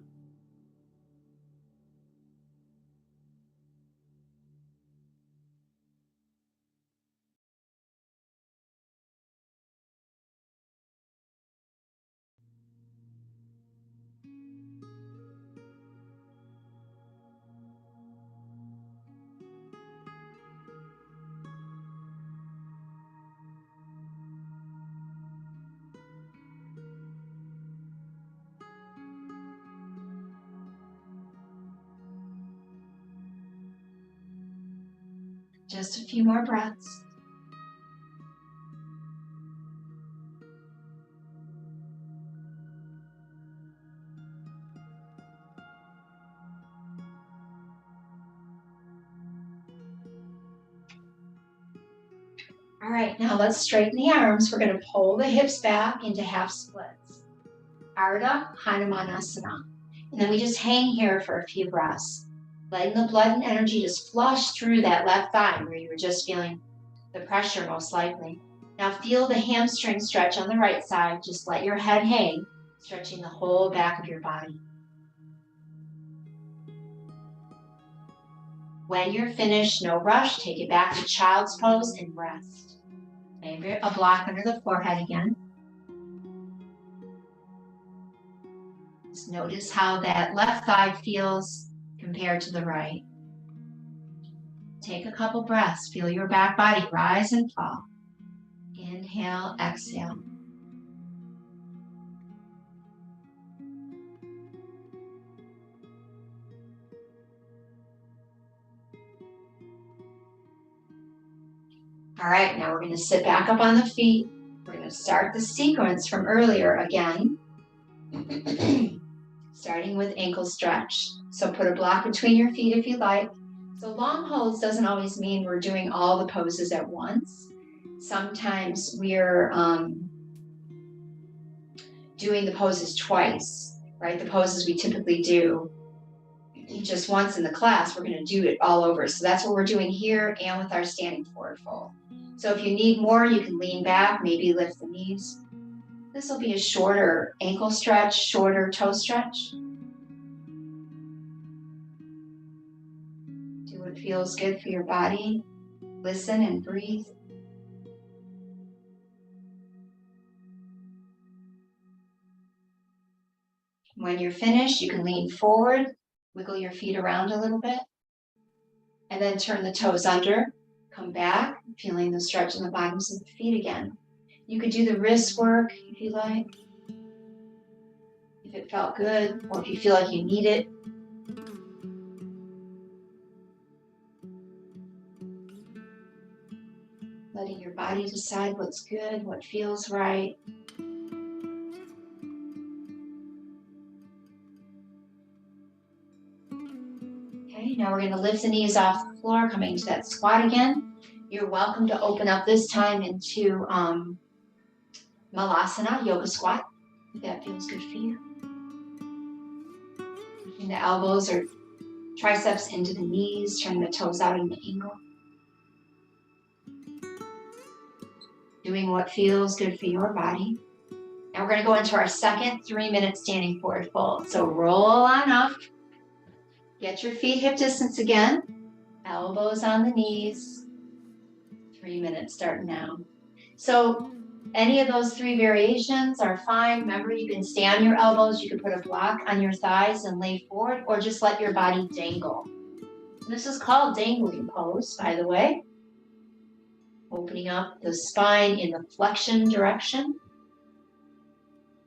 Just a few more breaths. All right, now let's straighten the arms. We're going to pull the hips back into half splits. Ardha Hanumanasana. And then we just hang here for a few breaths, letting the blood and energy just flush through that left thigh where you were just feeling the pressure most likely. Now feel the hamstring stretch on the right side. Just let your head hang, stretching the whole back of your body. When you're finished, no rush, take it back to child's pose and rest. Maybe a block under the forehead again. Just notice how that left thigh feels compared to the right. Take a couple breaths. Feel your back body rise and fall. Inhale, exhale. All right, now we're going to sit back up on the feet. We're going to start the sequence from earlier again. Starting with ankle stretch. So put a block between your feet if you like. So long holds doesn't always mean we're doing all the poses at once. Sometimes we're doing the poses twice, right? The poses we typically do just once in the class, we're going to do it all over. So that's what we're doing here and with our standing forward fold. So if you need more, you can lean back, maybe lift the knees. This will be a shorter ankle stretch, shorter toe stretch. Do what feels good for your body. Listen and breathe. When you're finished, you can lean forward, wiggle your feet around a little bit, and then turn the toes under. Come back, feeling the stretch in the bottoms of the feet again. You could do the wrist work if you like, if it felt good, or if you feel like you need it. Letting your body decide what's good, what feels right. Okay, now we're going to lift the knees off the floor, coming to that squat again. You're welcome to open up this time into Malasana, yoga squat, if that feels good for you. Bring the elbows or triceps into the knees, turning the toes out in the angle. Doing what feels good for your body. Now we're going to go into our second 3-minute standing forward fold. So roll on up. Get your feet hip distance again. Elbows on the knees. 3 minutes starting now. So any of those 3 variations are fine. Remember, you can stay on your elbows. You can put a block on your thighs and lay forward, or just let your body dangle. This is called dangling pose, by the way. Opening up the spine in the flexion direction,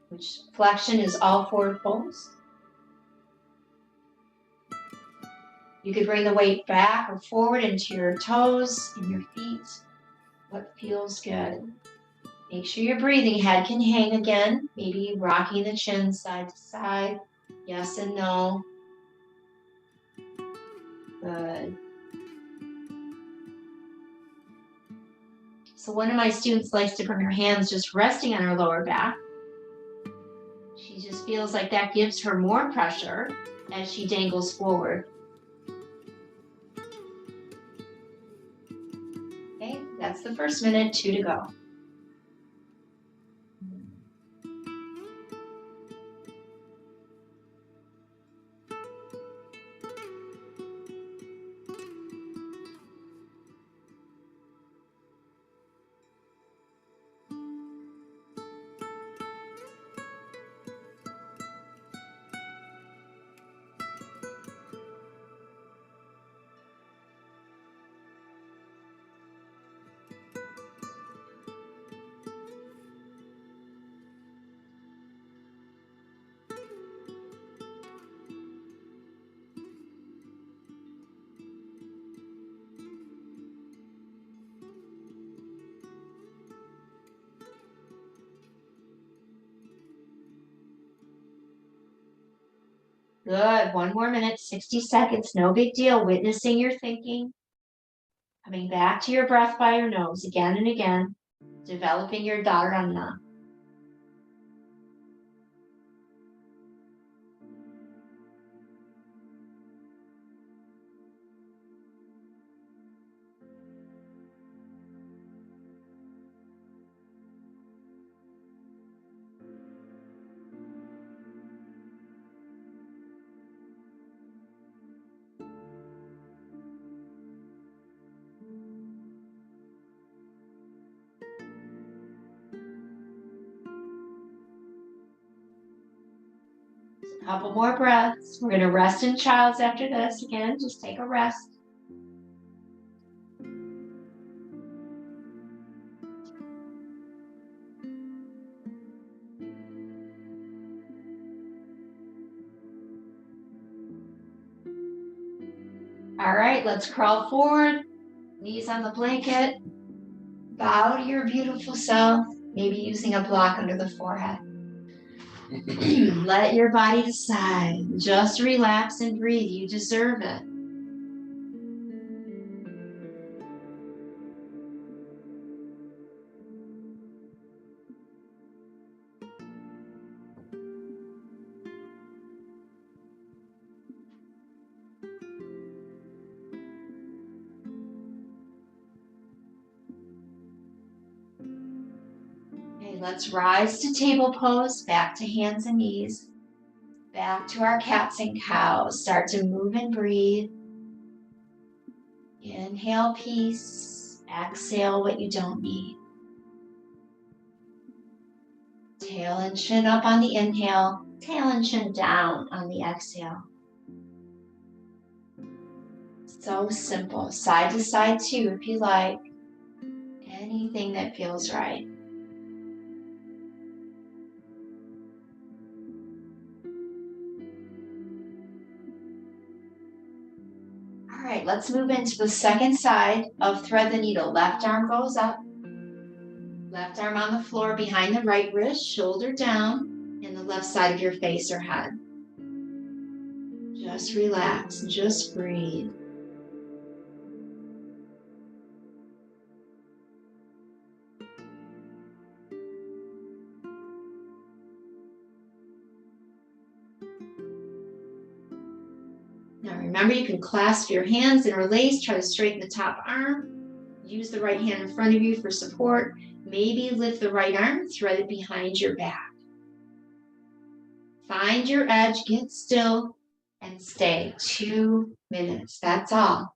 which flexion is all forward folds. You could bring the weight back or forward into your toes and your feet. What feels good. Make sure you're breathing. Head can hang again. Maybe rocking the chin side to side. Yes and no. Good. So one of my students likes to bring her hands just resting on her lower back. feels like that gives her more pressure as she dangles forward. Okay, that's the first minute, 2 to go. Good. 1 more minute, 60 seconds. No big deal. Witnessing your thinking. Coming back to your breath by your nose again and again. Developing your dharana. A couple more breaths. We're going to rest in child's after this. Again, just take a rest. All right, let's crawl forward. Knees on the blanket. Bow to your beautiful self. Maybe using a block under the forehead. Let your body decide. Just relax and breathe. You deserve it. Okay, let's rise to table pose. Back to hands and knees. Back to our cats and cows. Start to move and breathe. Inhale peace. Exhale what you don't need. Tail and chin up on the inhale. Tail and chin down on the exhale. So simple. Side to side too if you like. Anything that feels right. All right, let's move into the second side of thread the needle. Left arm goes up. Left arm on the floor behind the right wrist, shoulder down, and the left side of your face or head. Just relax, just breathe. Now remember, you can clasp your hands, interlace, try to straighten the top arm. Use the right hand in front of you for support. Maybe lift the right arm, thread it behind your back. Find your edge, get still, and stay. 2 minutes, that's all.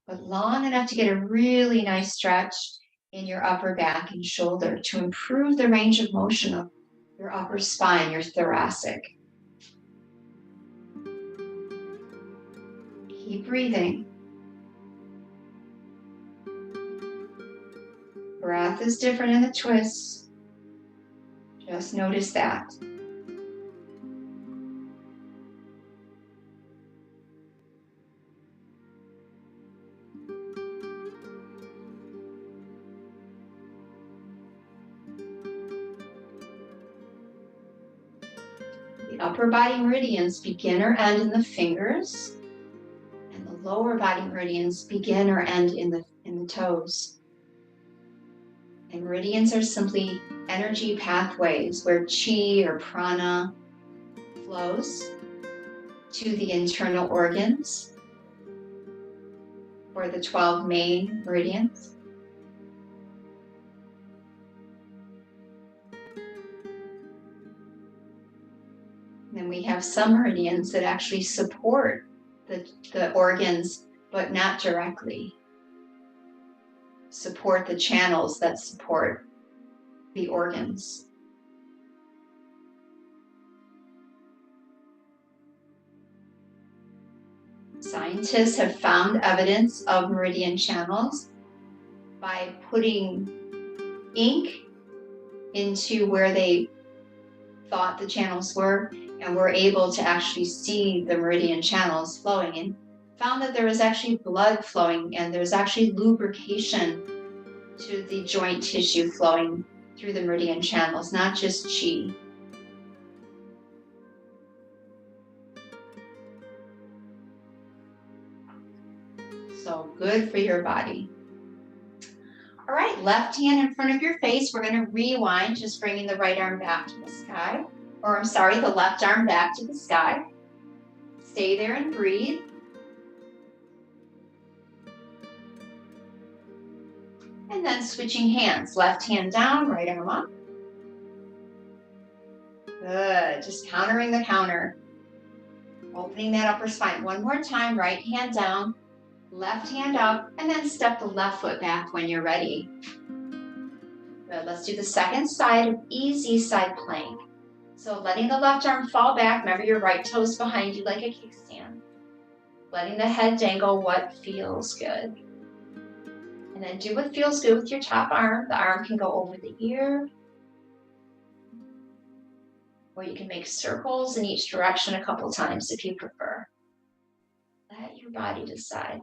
But long enough to get a really nice stretch in your upper back and shoulder to improve the range of motion of your upper spine, your thoracic. Keep breathing. Breath is different in the twists. Just notice that. The upper body meridians begin or end in the fingers, and the lower body meridians begin or end in the toes. And meridians are simply energy pathways where chi or prana flows to the internal organs for the 12 main meridians. Then we have some meridians that actually support the organs, but not directly. Support the channels that support the organs. Scientists have found evidence of meridian channels by putting ink into where they thought the channels were, and were able to actually see the meridian channels flowing, and found that there was actually blood flowing, and there's actually lubrication to the joint tissue flowing through the meridian channels, not just chi. So good for your body. All right, left hand in front of your face. We're going to rewind, just bringing the right arm back to the sky. Or I'm sorry, the left arm back to the sky. Stay there and breathe. And then switching hands, left hand down, right arm up. Good, just countering the counter. Opening that upper spine. One more time, right hand down, left hand up, and then step the left foot back when you're ready. Good, let's do the second side of easy side plank. So letting the left arm fall back, remember your right toes behind you like a kickstand. Letting the head dangle what feels good. And then do what feels good with your top arm. The arm can go over the ear, or you can make circles in each direction a couple times if you prefer. Let your body decide.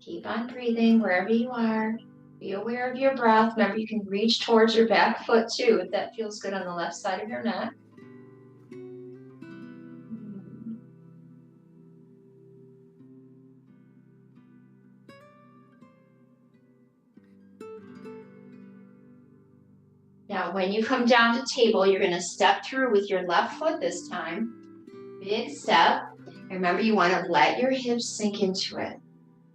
Keep on breathing wherever you are. Be aware of your breath. Remember, you can reach towards your back foot too if that feels good on the left side of your neck. Now, when you come down to table, you're going to step through with your left foot this time. Big step. And remember, you want to let your hips sink into it.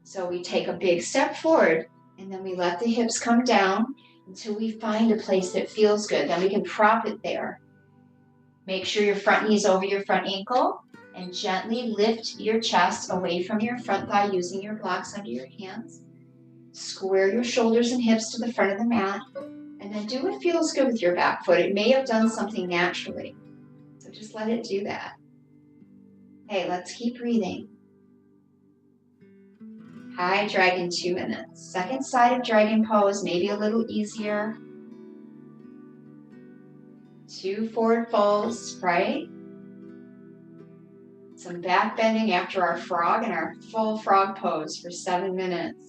So we take a big step forward, and then we let the hips come down until we find a place that feels good. Then we can prop it there. Make sure your front knee is over your front ankle, and gently lift your chest away from your front thigh using your blocks under your hands. Square your shoulders and hips to the front of the mat, and then do what feels good with your back foot. It may have done something naturally, so just let it do that. Okay, let's keep breathing. High dragon, 2 minutes. Second side of dragon pose, maybe a little easier. 2 forward folds, right? Some back bending after our frog and our full frog pose for 7 minutes.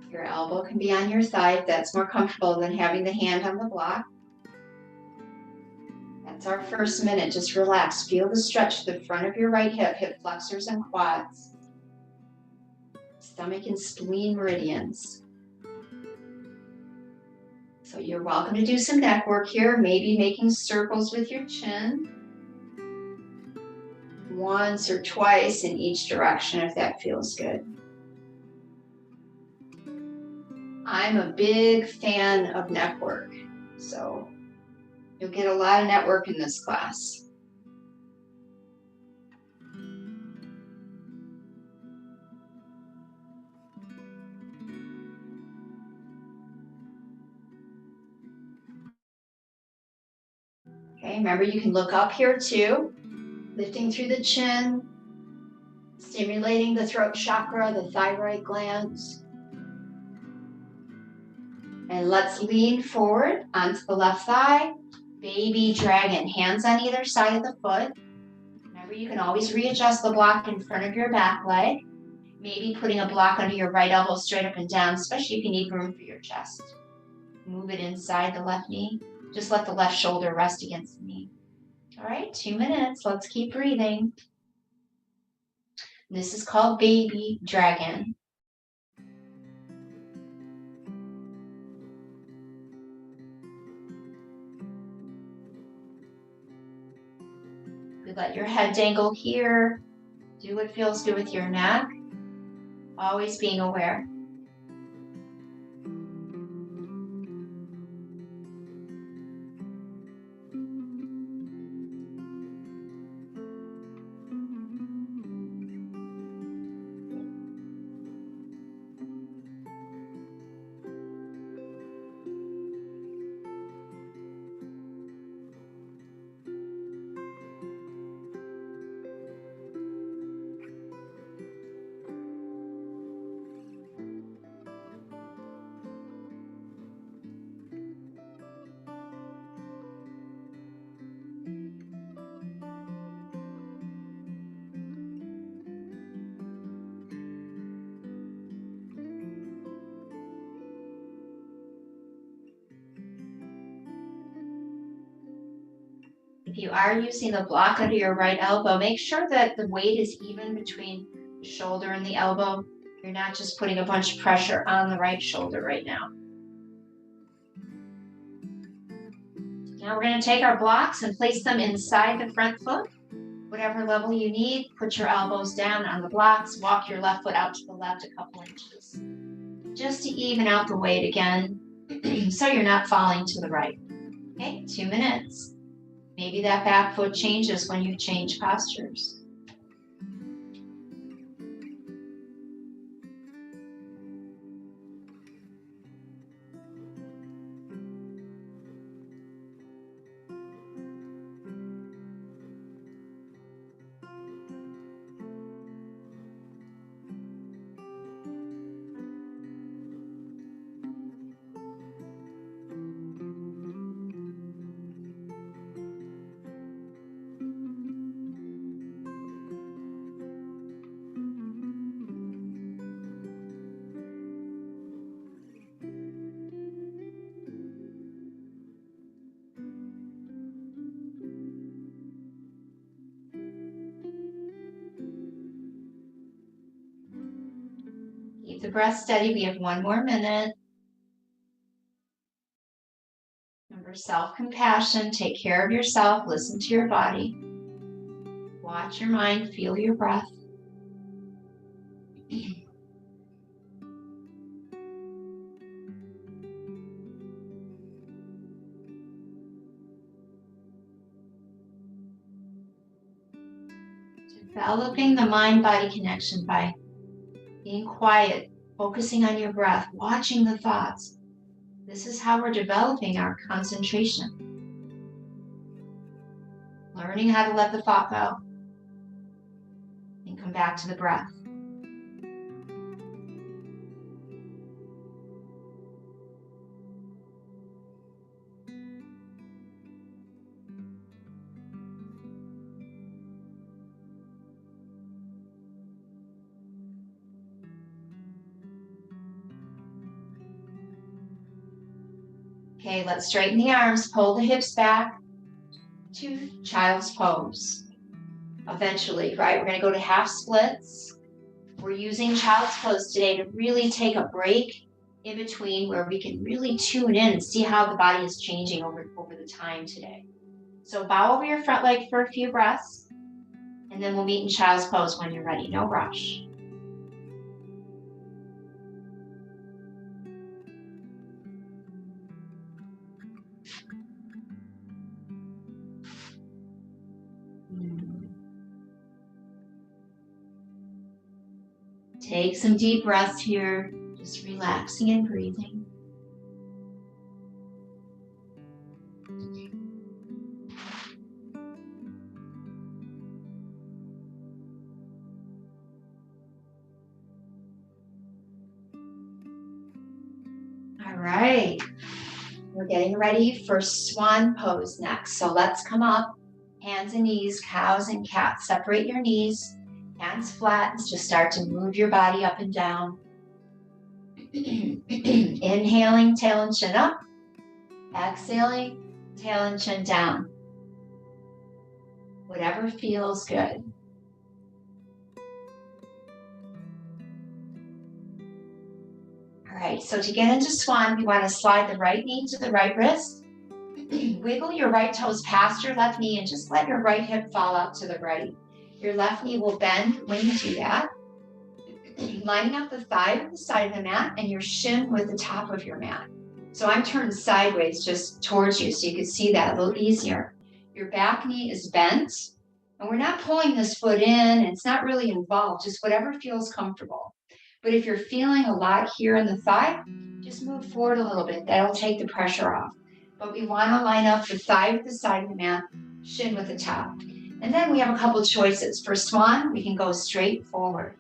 Your elbow can be on your thigh if that's more comfortable than having the hand on the block. That's our first minute. Just relax. Feel the stretch to the front of your right hip, hip flexors and quads. Stomach and spleen meridians. So you're welcome to do some neck work here, maybe making circles with your chin. Once or twice in each direction if that feels good. I'm a big fan of neck work, so you'll get a lot of neck work in this class. Okay, remember you can look up here too, lifting through the chin, stimulating the throat chakra, the thyroid glands. And let's lean forward onto the left thigh. Baby dragon, hands on either side of the foot. Remember, you can always readjust the block in front of your back leg. Maybe putting a block under your right elbow straight up and down, especially if you need room for your chest. Move it inside the left knee. Just let the left shoulder rest against the knee. All right, 2 minutes. Let's keep breathing. This is called baby dragon. You let your head dangle here. Do what feels good with your neck. Always being aware. If you are using the block under your right elbow, make sure that the weight is even between the shoulder and the elbow. You're not just putting a bunch of pressure on the right shoulder right now. Now we're going to take our blocks and place them inside the front foot. Whatever level you need, put your elbows down on the blocks, walk your left foot out to the left a couple inches. Just to even out the weight again, so you're not falling to the right. Okay, 2 minutes. Maybe that back foot changes when you change postures. Keep the breath steady. We have 1 more minute. Remember, self-compassion. Take care of yourself. Listen to your body. Watch your mind. Feel your breath. Developing the mind-body connection by being quiet, focusing on your breath, watching the thoughts. This is how we're developing our concentration. Learning how to let the thought go and come back to the breath. Okay, let's straighten the arms, pull the hips back to child's pose. Eventually, right? We're going to go to half splits. We're using child's pose today to really take a break in between where we can really tune in and see how the body is changing over the time today. So bow over your front leg for a few breaths, and then we'll meet in child's pose when you're ready. No rush. Take some deep breaths here, just relaxing and breathing. All All right. We're getting ready for swan pose next. So let's come up, hands and knees, cows and cats. Separate your knees, hands flat. Just start to move your body up and down. Inhaling, tail and chin up. Exhaling, tail and chin down. Whatever feels good. All right, so to get into swan, we want to slide the right knee to the right wrist. Wiggle your right toes past your left knee and just let your right hip fall out to the right. Your left knee will bend when you do that. Lining up the thigh with the side of the mat and your shin with the top of your mat. So I'm turned sideways just towards you so you can see that a little easier. Your back knee is bent and we're not pulling this foot in. It's not really involved, just whatever feels comfortable. But if you're feeling a lot here in the thigh, just move forward a little bit. That'll take the pressure off. But we want to line up the thigh with the side of the mat, shin with the top. And then we have a couple choices. For swan, we can go straight forward.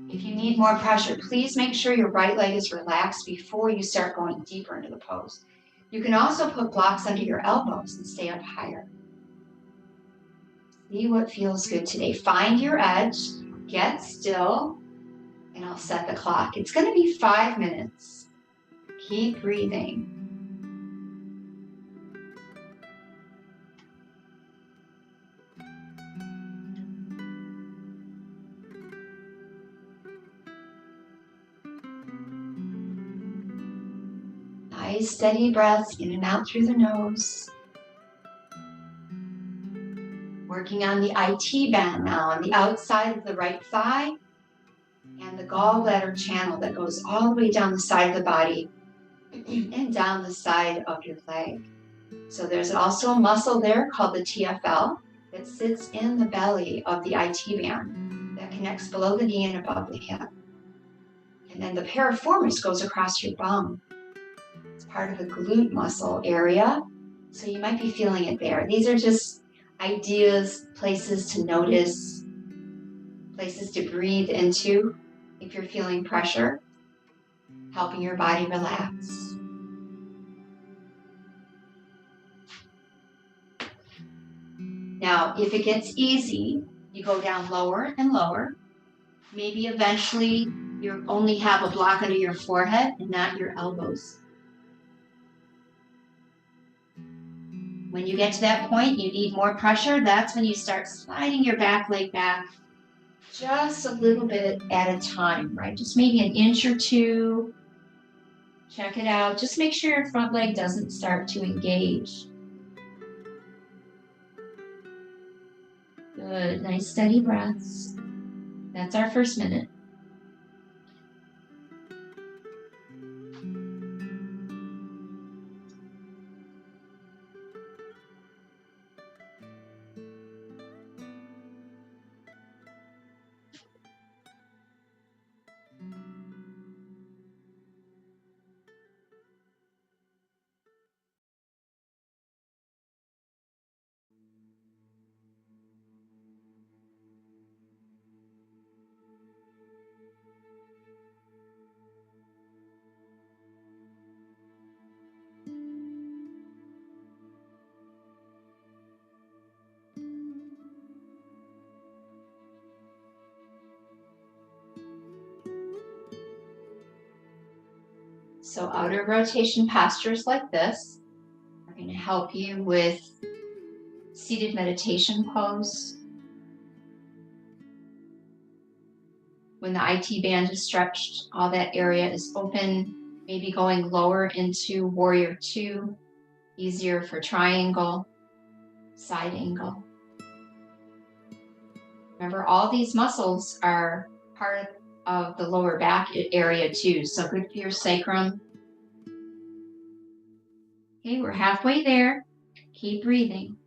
If you need more pressure, please make sure your right leg is relaxed before you start going deeper into the pose. You can also put blocks under your elbows and stay up higher. See what feels good today. Find your edge, get still, and I'll set the clock. It's going to be 5 minutes. Keep breathing. Nice steady breaths in and out through the nose. Working on the IT band now on the outside of the right thigh and the gallbladder channel that goes all the way down the side of the body and down the side of your leg. So there's also a muscle there called the TFL that sits in the belly of the IT band that connects below the knee and above the hip. And then the piriformis goes across your bum. It's part of the glute muscle area. So you might be feeling it there. These are just ideas, places to notice, places to breathe into if you're feeling pressure, helping your body relax. Now, if it gets easy, you go down lower and lower. Maybe eventually you only have a block under your forehead and not your elbows. When you get to that point, you need more pressure. That's when you start sliding your back leg back just a little bit at a time, right? Just maybe an inch or two. Check it out. Just make sure your front leg doesn't start to engage. Good, nice steady breaths. That's our first minute. So outer rotation postures like this are going to help you with seated meditation pose. When the IT band is stretched, all that area is open, maybe going lower into warrior two, easier for triangle, side angle. Remember, all these muscles are part of the lower back area too, so good for your sacrum. Okay, we're halfway there. Keep breathing.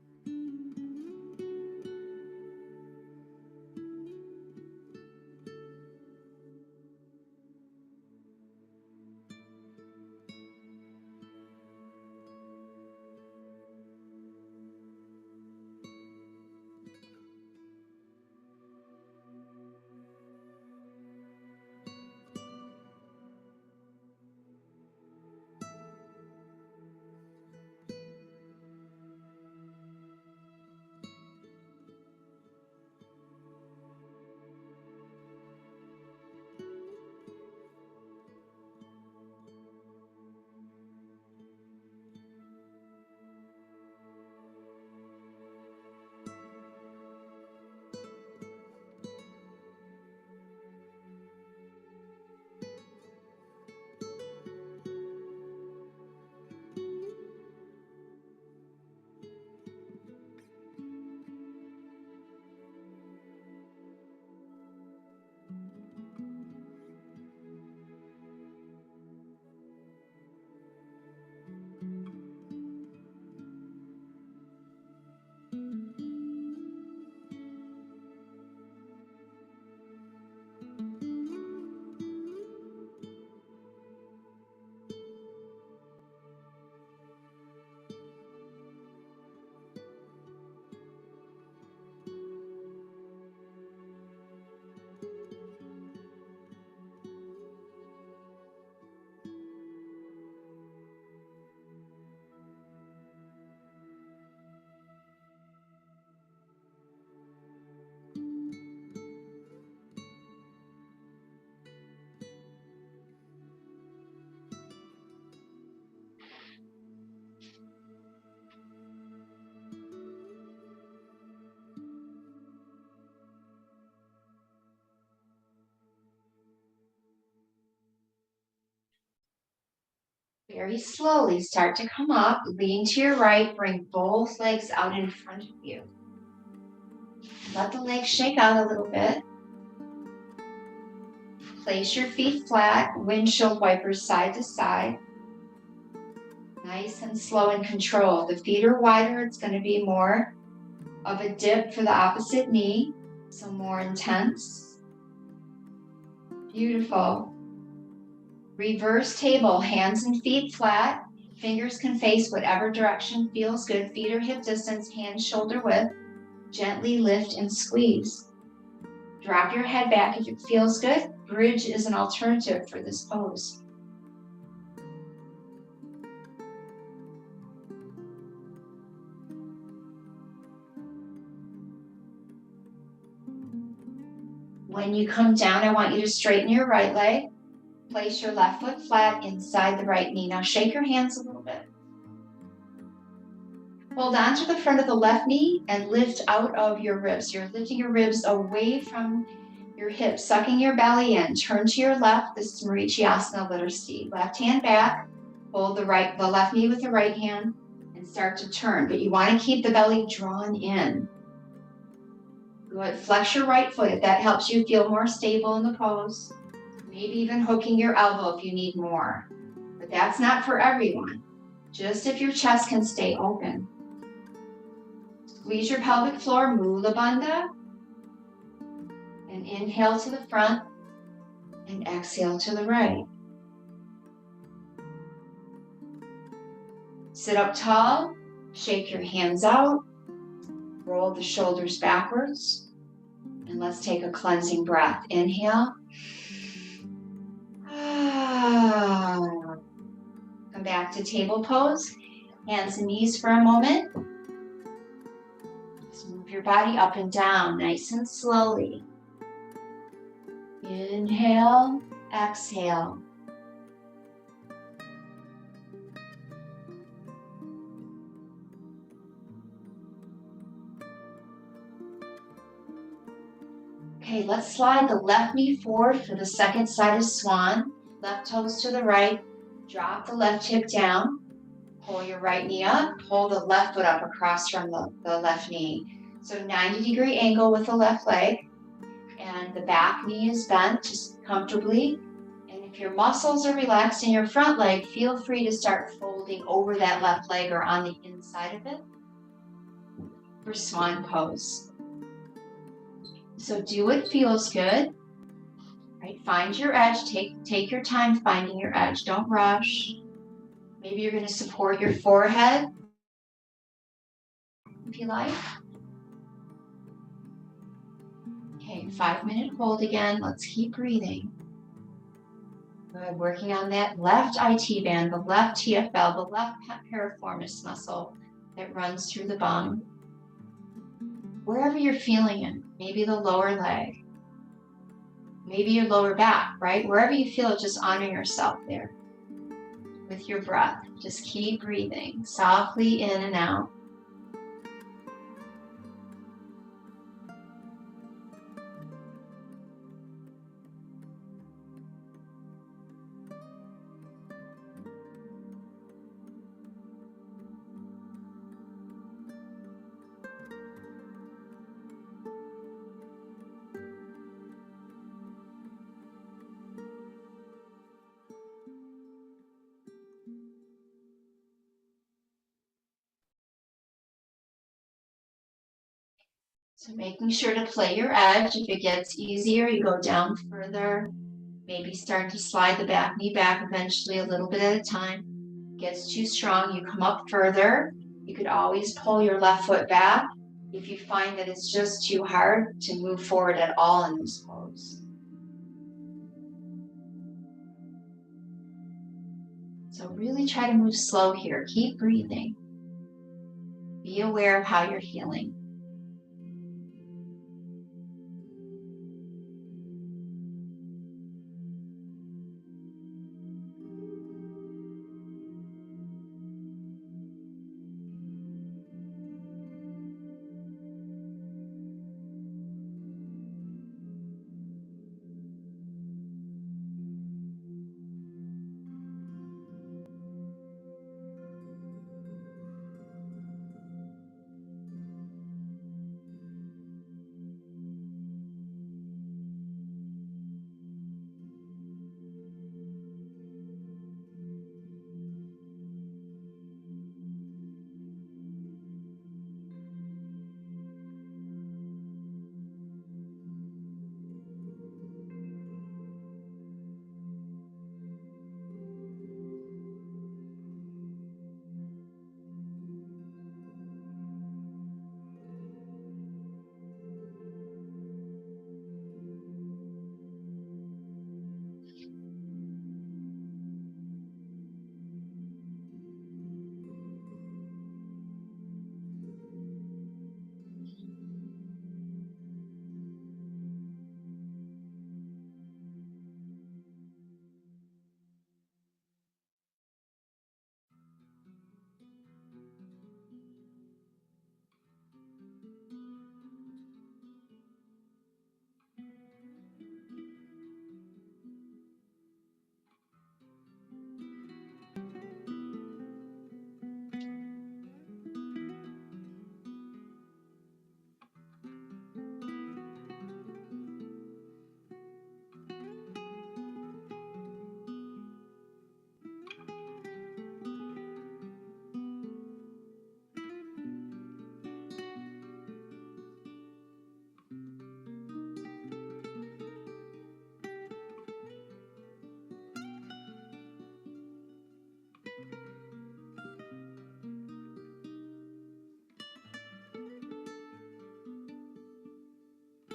Very slowly start to come up, lean to your right, bring both legs out in front of you. Let the legs shake out a little bit. Place your feet flat, windshield wipers side to side. Nice and slow and controlled. The feet are wider, it's going to be more of a dip for the opposite knee, so more intense. Beautiful. Reverse table, hands and feet flat. Fingers can face whatever direction feels good. Feet are hip distance, hands shoulder width. Gently lift and squeeze. Drop your head back if it feels good. Bridge is an alternative for this pose. When you come down, I want you to straighten your right leg. Place your left foot flat inside the right knee. Now shake your hands a little bit. Hold on to the front of the left knee and lift out of your ribs. You're lifting your ribs away from your hips, sucking your belly in. Turn to your left. This is Marichyasana, Litter Seat. Left hand back. Hold the left knee with the right hand and start to turn. But you want to keep the belly drawn in. Good. Flex your right foot if that helps you feel more stable in the pose. Maybe even hooking your elbow if you need more. But that's not for everyone. Just if your chest can stay open. Squeeze your pelvic floor, Mula Bandha. And inhale to the front and exhale to the right. Sit up tall, shake your hands out, roll the shoulders backwards, and let's take a cleansing breath. Inhale. Come back to table pose. Hands and knees for a moment. Just move your body up and down, nice and slowly. Inhale, exhale. Okay, let's slide the left knee forward for the second side of swan. Left toes to the right. Drop the left hip down. Pull your right knee up. Pull the left foot up across from the left knee. So 90-degree angle with the left leg. And the back knee is bent just comfortably. And if your muscles are relaxed in your front leg, feel free to start folding over that left leg or on the inside of it for swan pose. So do what feels good. Right? Find your edge. Take your time finding your edge. Don't rush. Maybe you're going to support your forehead if you like. Okay, 5-minute hold again. Let's keep breathing. Good. Working on that left IT band, the left TFL, the left piriformis muscle that runs through the bum. Wherever you're feeling it, maybe the lower leg, maybe your lower back, right? Wherever you feel it, just honor yourself there with your breath. Just keep breathing softly in and out. So making sure to play your edge. If it gets easier, you go down further. Maybe start to slide the back knee back eventually a little bit at a time. Gets too strong, you come up further. You could always pull your left foot back if you find that it's just too hard to move forward at all in this pose. So really try to move slow here. Keep breathing. Be aware of how you're feeling.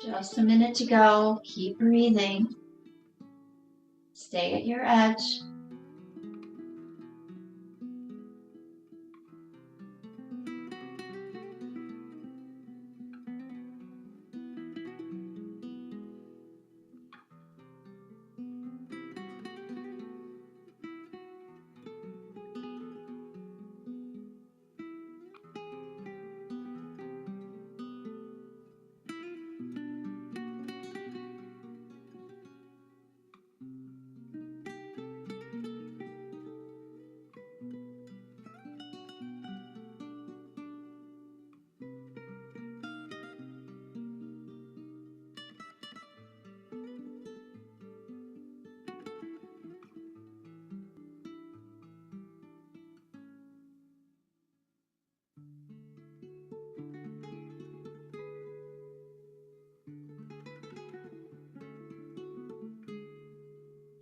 Just a minute to go. Keep breathing. Stay at your edge.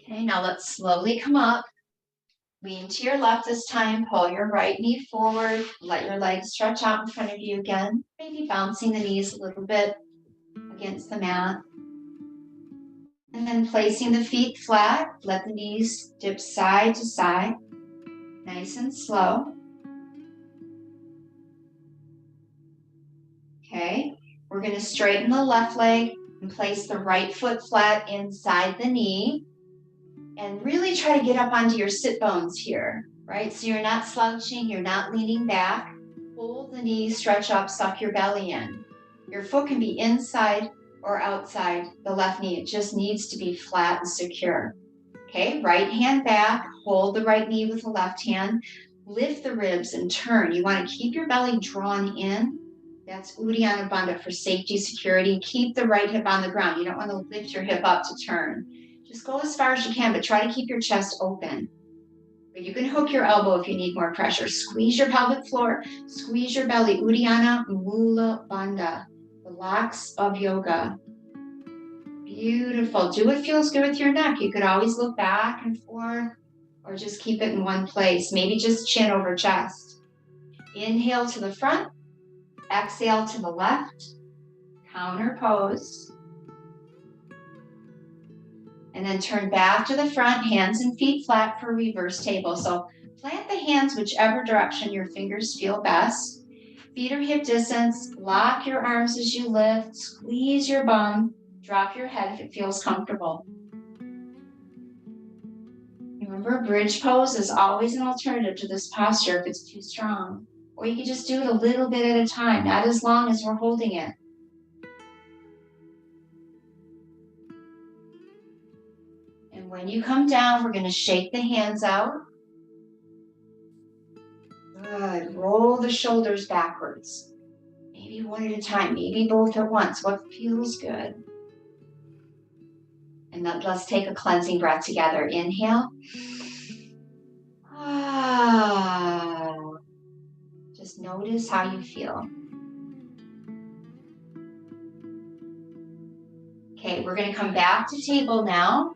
Okay, now let's slowly come up. Lean to your left this time. Pull your right knee forward. Let your legs stretch out in front of you again. Maybe bouncing the knees a little bit against the mat. And then placing the feet flat. Let the knees dip side to side. Nice and slow. Okay, we're going to straighten the left leg and place the right foot flat inside the knee. And really try to get up onto your sit bones here, right? So you're not slouching, you're not leaning back. Hold the knees, stretch up, suck your belly in. Your foot can be inside or outside the left knee. It just needs to be flat and secure. Okay, right hand back, hold the right knee with the left hand. Lift the ribs and turn. You want to keep your belly drawn in. That's Uddiyana Bandha for safety, security. Keep the right hip on the ground. You don't want to lift your hip up to turn. Just go as far as you can, but try to keep your chest open. But you can hook your elbow if you need more pressure. Squeeze your pelvic floor. Squeeze your belly. Uddiyana Mula Bandha, the locks of yoga. Beautiful. Do what feels good with your neck. You could always look back and forth or just keep it in one place. Maybe just chin over chest. Inhale to the front. Exhale to the left. Counter pose. And then turn back to the front, hands and feet flat for reverse table. So plant the hands whichever direction your fingers feel best. Feet are hip distance. Lock your arms as you lift. Squeeze your bum. Drop your head if it feels comfortable. Remember, bridge pose is always an alternative to this posture if it's too strong. Or you can just do it a little bit at a time, not as long as we're holding it. And when you come down, we're going to shake the hands out. Good. Roll the shoulders backwards. Maybe one at a time, maybe both at once. What feels good? And then let's take a cleansing breath together. Inhale. Just notice how you feel. Okay, we're going to come back to table now.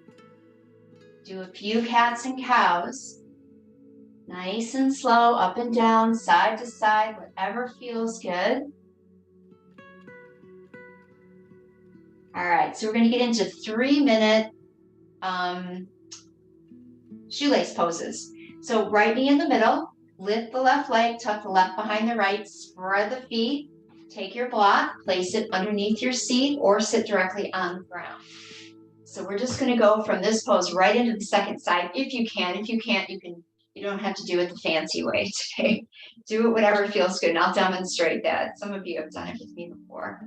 Do a few cats and cows. Nice and slow, up and down, side to side, whatever feels good. All right, so we're going to get into 3-minute shoelace poses. So right knee in the middle, lift the left leg, tuck the left behind the right, spread the feet, take your block, place it underneath your seat or sit directly on the ground. So we're just going to go from this pose right into the second side if you can. If you can't, you don't have to do it the fancy way today. Do it whatever feels good, and I'll demonstrate that. Some of you have done it with me before.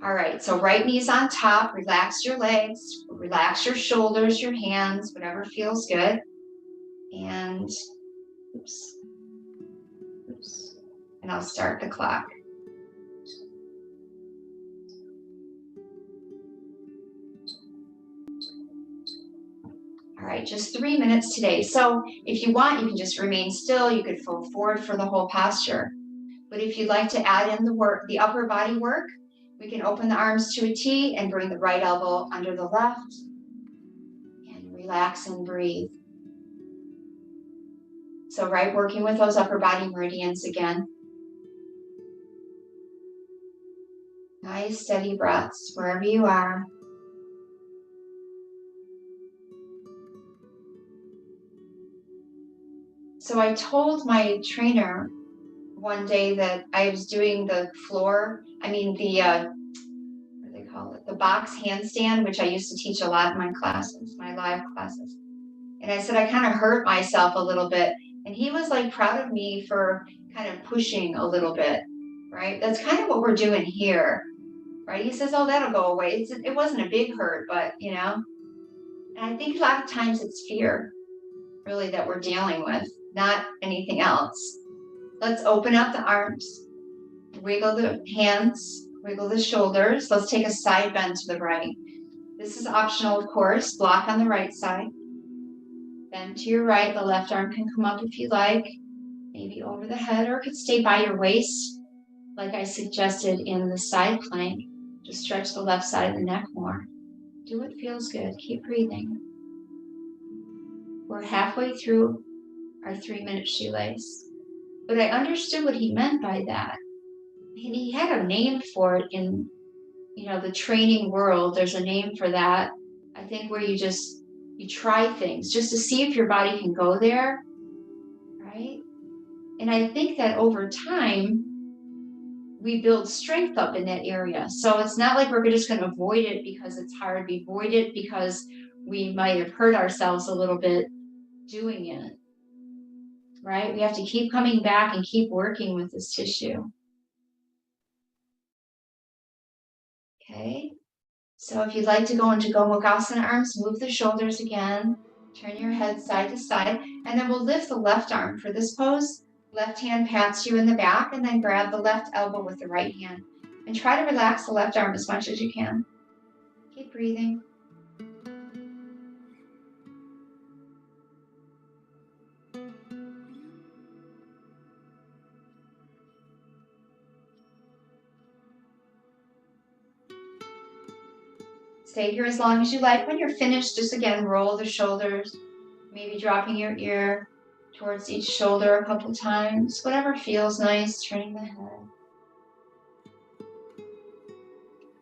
All right, so right knee's on top. Relax your legs, relax your shoulders, your hands, whatever feels good. And oops. And I'll start the clock. All right, just 3 minutes today. So if you want, you can just remain still. You could fold forward for the whole posture. But if you'd like to add in the upper body work, we can open the arms to a T and bring the right elbow under the left. And relax and breathe. So right, working with those upper body meridians again. Nice steady breaths wherever you are. So I told my trainer one day that I was doing the floor, what do they call it? The box handstand, which I used to teach a lot in my classes, my live classes. And I said, I kind of hurt myself a little bit. And he was like proud of me for kind of pushing a little bit, right? That's kind of what we're doing here, right? He says, oh, that'll go away. It wasn't a big hurt, but and I think a lot of times it's fear really that we're dealing with, not anything else. Let's open up the arms, wiggle the hands, wiggle the shoulders. Let's take a side bend to the right. This is optional, of course. Block on the right side. Bend to your right. The left arm can come up if you like, maybe over the head, or it could stay by your waist, like I suggested in the side plank. Just stretch the left side of the neck more. Do what feels good. Keep breathing. We're halfway through our 3-minute shoelace. But I understood what he meant by that. And he had a name for it in, the training world. There's a name for that. I think where you try things just to see if your body can go there, right? And I think that over time, we build strength up in that area. So it's not like we're just going to avoid it because it's hard. We avoid it because we might have hurt ourselves a little bit doing it, right? We have to keep coming back and keep working with this tissue. Okay. So if you'd like to go into Gomukhasana arms, move the shoulders again, turn your head side to side, and then we'll lift the left arm for this pose. Left hand pats you in the back, and then grab the left elbow with the right hand. And try to relax the left arm as much as you can. Keep breathing. Stay here as long as you like. When you're finished, just again, roll the shoulders, maybe dropping your ear towards each shoulder a couple times. Whatever feels nice, turning the head.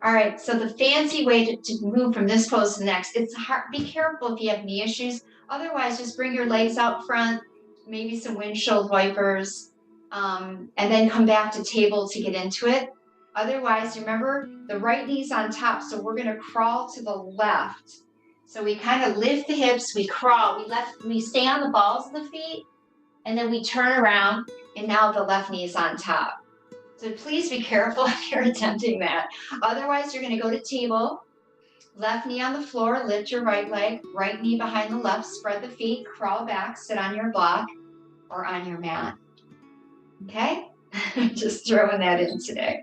All right, so the fancy way to move from this pose to the next, it's hard. Be careful if you have knee issues. Otherwise, just bring your legs out front, maybe some windshield wipers, and then come back to table to get into it. Otherwise, remember, the right knee's on top, so we're going to crawl to the left. So we kind of lift the hips, we crawl, we stay on the balls of the feet, and then we turn around, and now the left knee is on top. So please be careful if you're attempting that. Otherwise, you're going to go to table, left knee on the floor, lift your right leg, right knee behind the left, spread the feet, crawl back, sit on your block or on your mat. Okay? Just throwing that in today.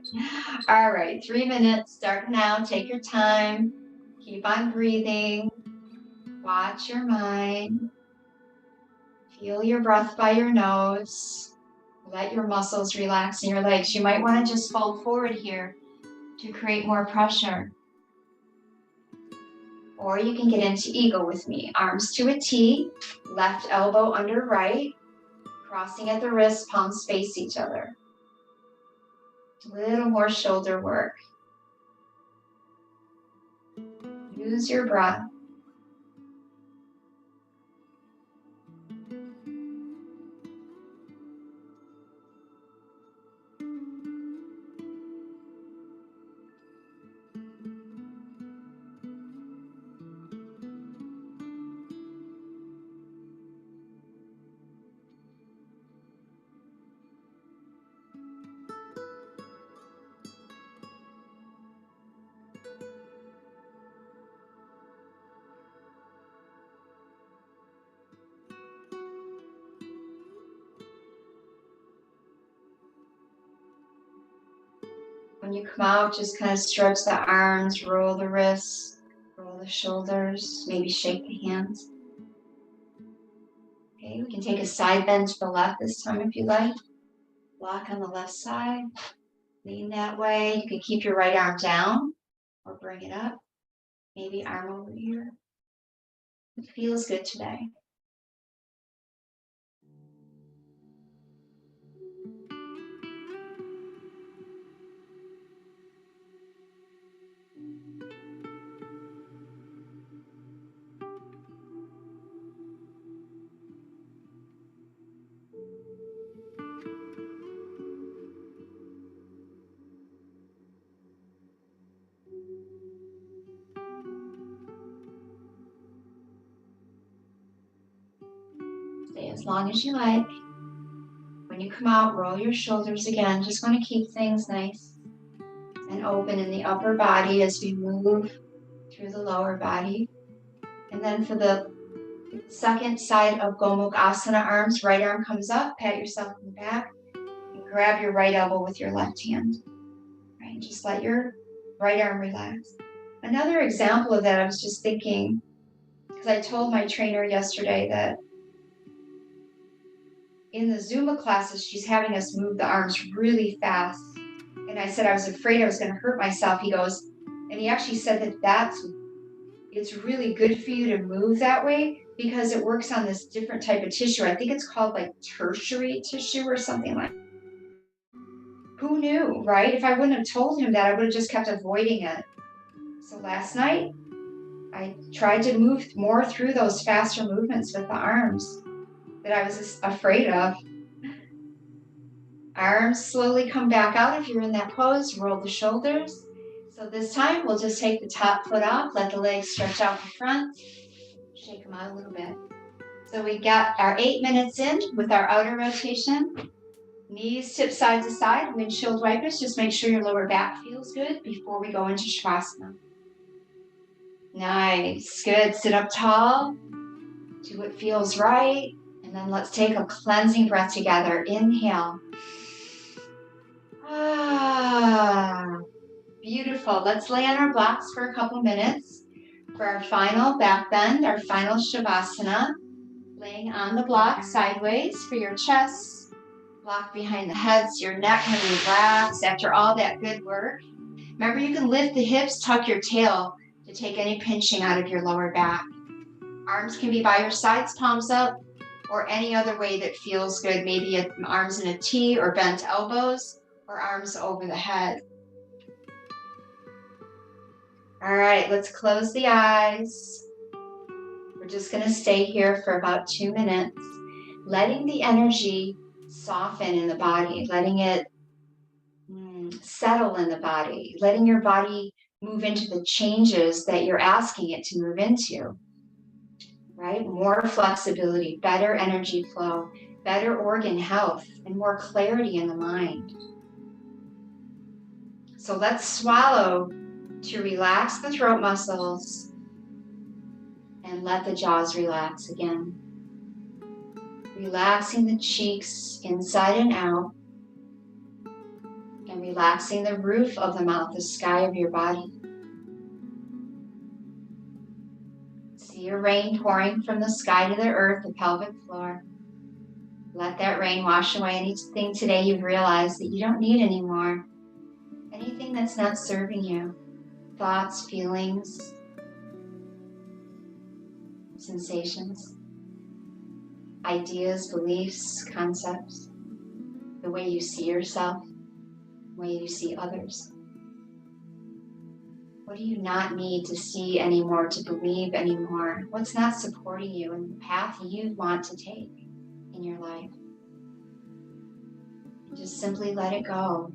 All right, 3 minutes, start now, take your time, keep on breathing, watch your mind, feel your breath by your nose. Let your muscles relax in your legs. You might want to just fold forward here to create more pressure. Or you can get into eagle with me. Arms to a T, left elbow under right, crossing at the wrist, palms face each other. A little more shoulder work. Use your breath. When you come out, just kind of stretch the arms, roll the wrists, roll the shoulders, maybe shake the hands. Okay, we can take a side bend to the left this time if you like. Block on the left side, lean that way. You can keep your right arm down or bring it up. Maybe arm over here. It feels good today. Stay as long as you like. When you come out, roll your shoulders again. Just want to keep things nice and open in the upper body as we move through the lower body. And then for the second side of Gomukhasana arms, right arm comes up, pat yourself in the back, and grab your right elbow with your left hand. Right, just let your right arm relax. Another example of that, I was just thinking, because I told my trainer yesterday that in the Zumba classes, she's having us move the arms really fast. And I said I was afraid I was going to hurt myself. He goes, and he actually said that it's really good for you to move that way because it works on this different type of tissue. I think it's called like tertiary tissue or something like that. Who knew, right? If I wouldn't have told him that, I would have just kept avoiding it. So last night, I tried to move more through those faster movements with the arms that I was afraid of. Arms slowly come back out if you're in that pose. Roll the shoulders. So this time, we'll just take the top foot off, let the legs stretch out in front, shake them out a little bit. So we got our 8 minutes in with our outer rotation. Knees tip side to side, windshield wipers. Just make sure your lower back feels good before we go into Shavasana. Nice, good. Sit up tall, do what feels right. And then let's take a cleansing breath together. Inhale. Beautiful. Let's lay on our blocks for a couple minutes for our final back bend, our final Shavasana. Laying on the block sideways for your chest, block behind the head so your neck can relax after all that good work. Remember, you can lift the hips, tuck your tail to take any pinching out of your lower back. Arms can be by your sides, palms up, or any other way that feels good. Maybe arms in a T or bent elbows or arms over the head. All right, let's close the eyes. We're just going to stay here for about 2 minutes, letting the energy soften in the body, letting it settle in the body, letting your body move into the changes that you're asking it to move into, right? More flexibility, better energy flow, better organ health, and more clarity in the mind. So let's swallow to relax the throat muscles and let the jaws relax again. Relaxing the cheeks inside and out, and relaxing the roof of the mouth, the sky of your body. See your rain pouring from the sky to the earth, the pelvic floor. Let that rain wash away anything today you've realized that you don't need anymore. Anything that's not serving you. Thoughts, feelings, sensations, ideas, beliefs, concepts, the way you see yourself, the way you see others. What do you not need to see anymore, to believe anymore? What's not supporting you in the path you want to take in your life? Just simply let it go.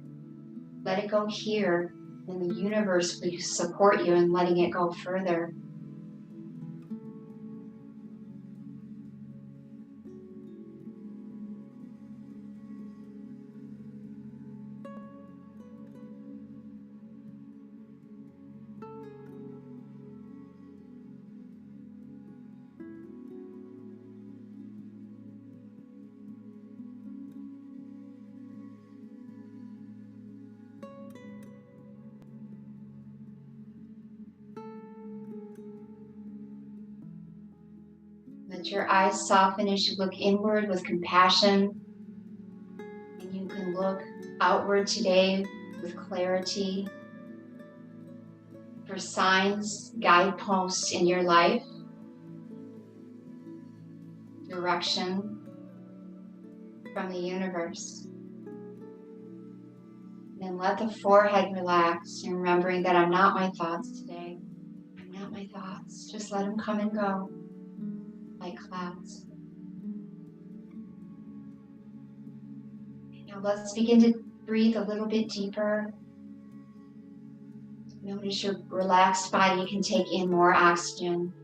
Let it go here, and the universe will support you in letting it go further. Let your eyes soften as you look inward with compassion. And you can look outward today with clarity for signs, guideposts in your life, direction from the universe. And let the forehead relax, remembering that I'm not my thoughts today. I'm not my thoughts. Just let them come and go like clouds. Now let's begin to breathe a little bit deeper. Notice your relaxed body can take in more oxygen.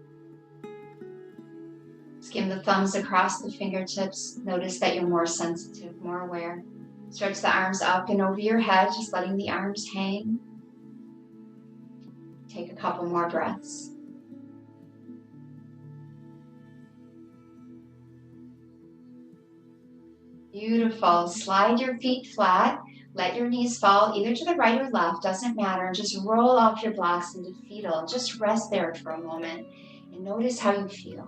Let's Skim the thumbs across the fingertips. Notice that you're more sensitive, more aware. Stretch the arms up and over your head, just letting the arms hang. Take a couple more breaths. Beautiful. Slide your feet flat. Let your knees fall either to the right or left, doesn't matter. Just roll off your blocks into fetal. Just rest there for a moment and notice how you feel.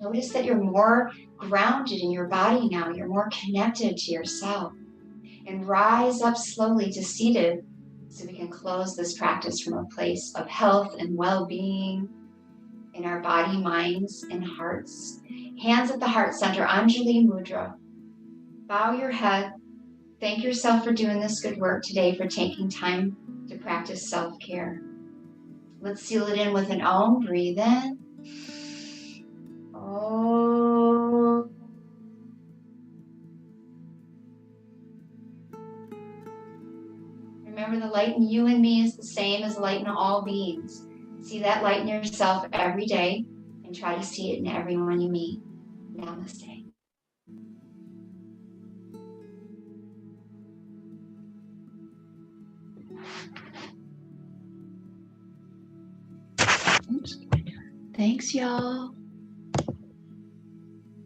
Notice that you're more grounded in your body now. You're more connected to yourself. And rise up slowly to seated so we can close this practice from a place of health and well-being in our body, minds, and hearts. Hands at the heart center, Anjali Mudra. Bow your head. Thank yourself for doing this good work today, for taking time to practice self-care. Let's seal it in with an Om. Breathe in. Om. Remember, the light in you and me is the same as the light in all beings. See that light in yourself every day and try to see it in everyone you meet. Namaste. Oops. Thanks, y'all.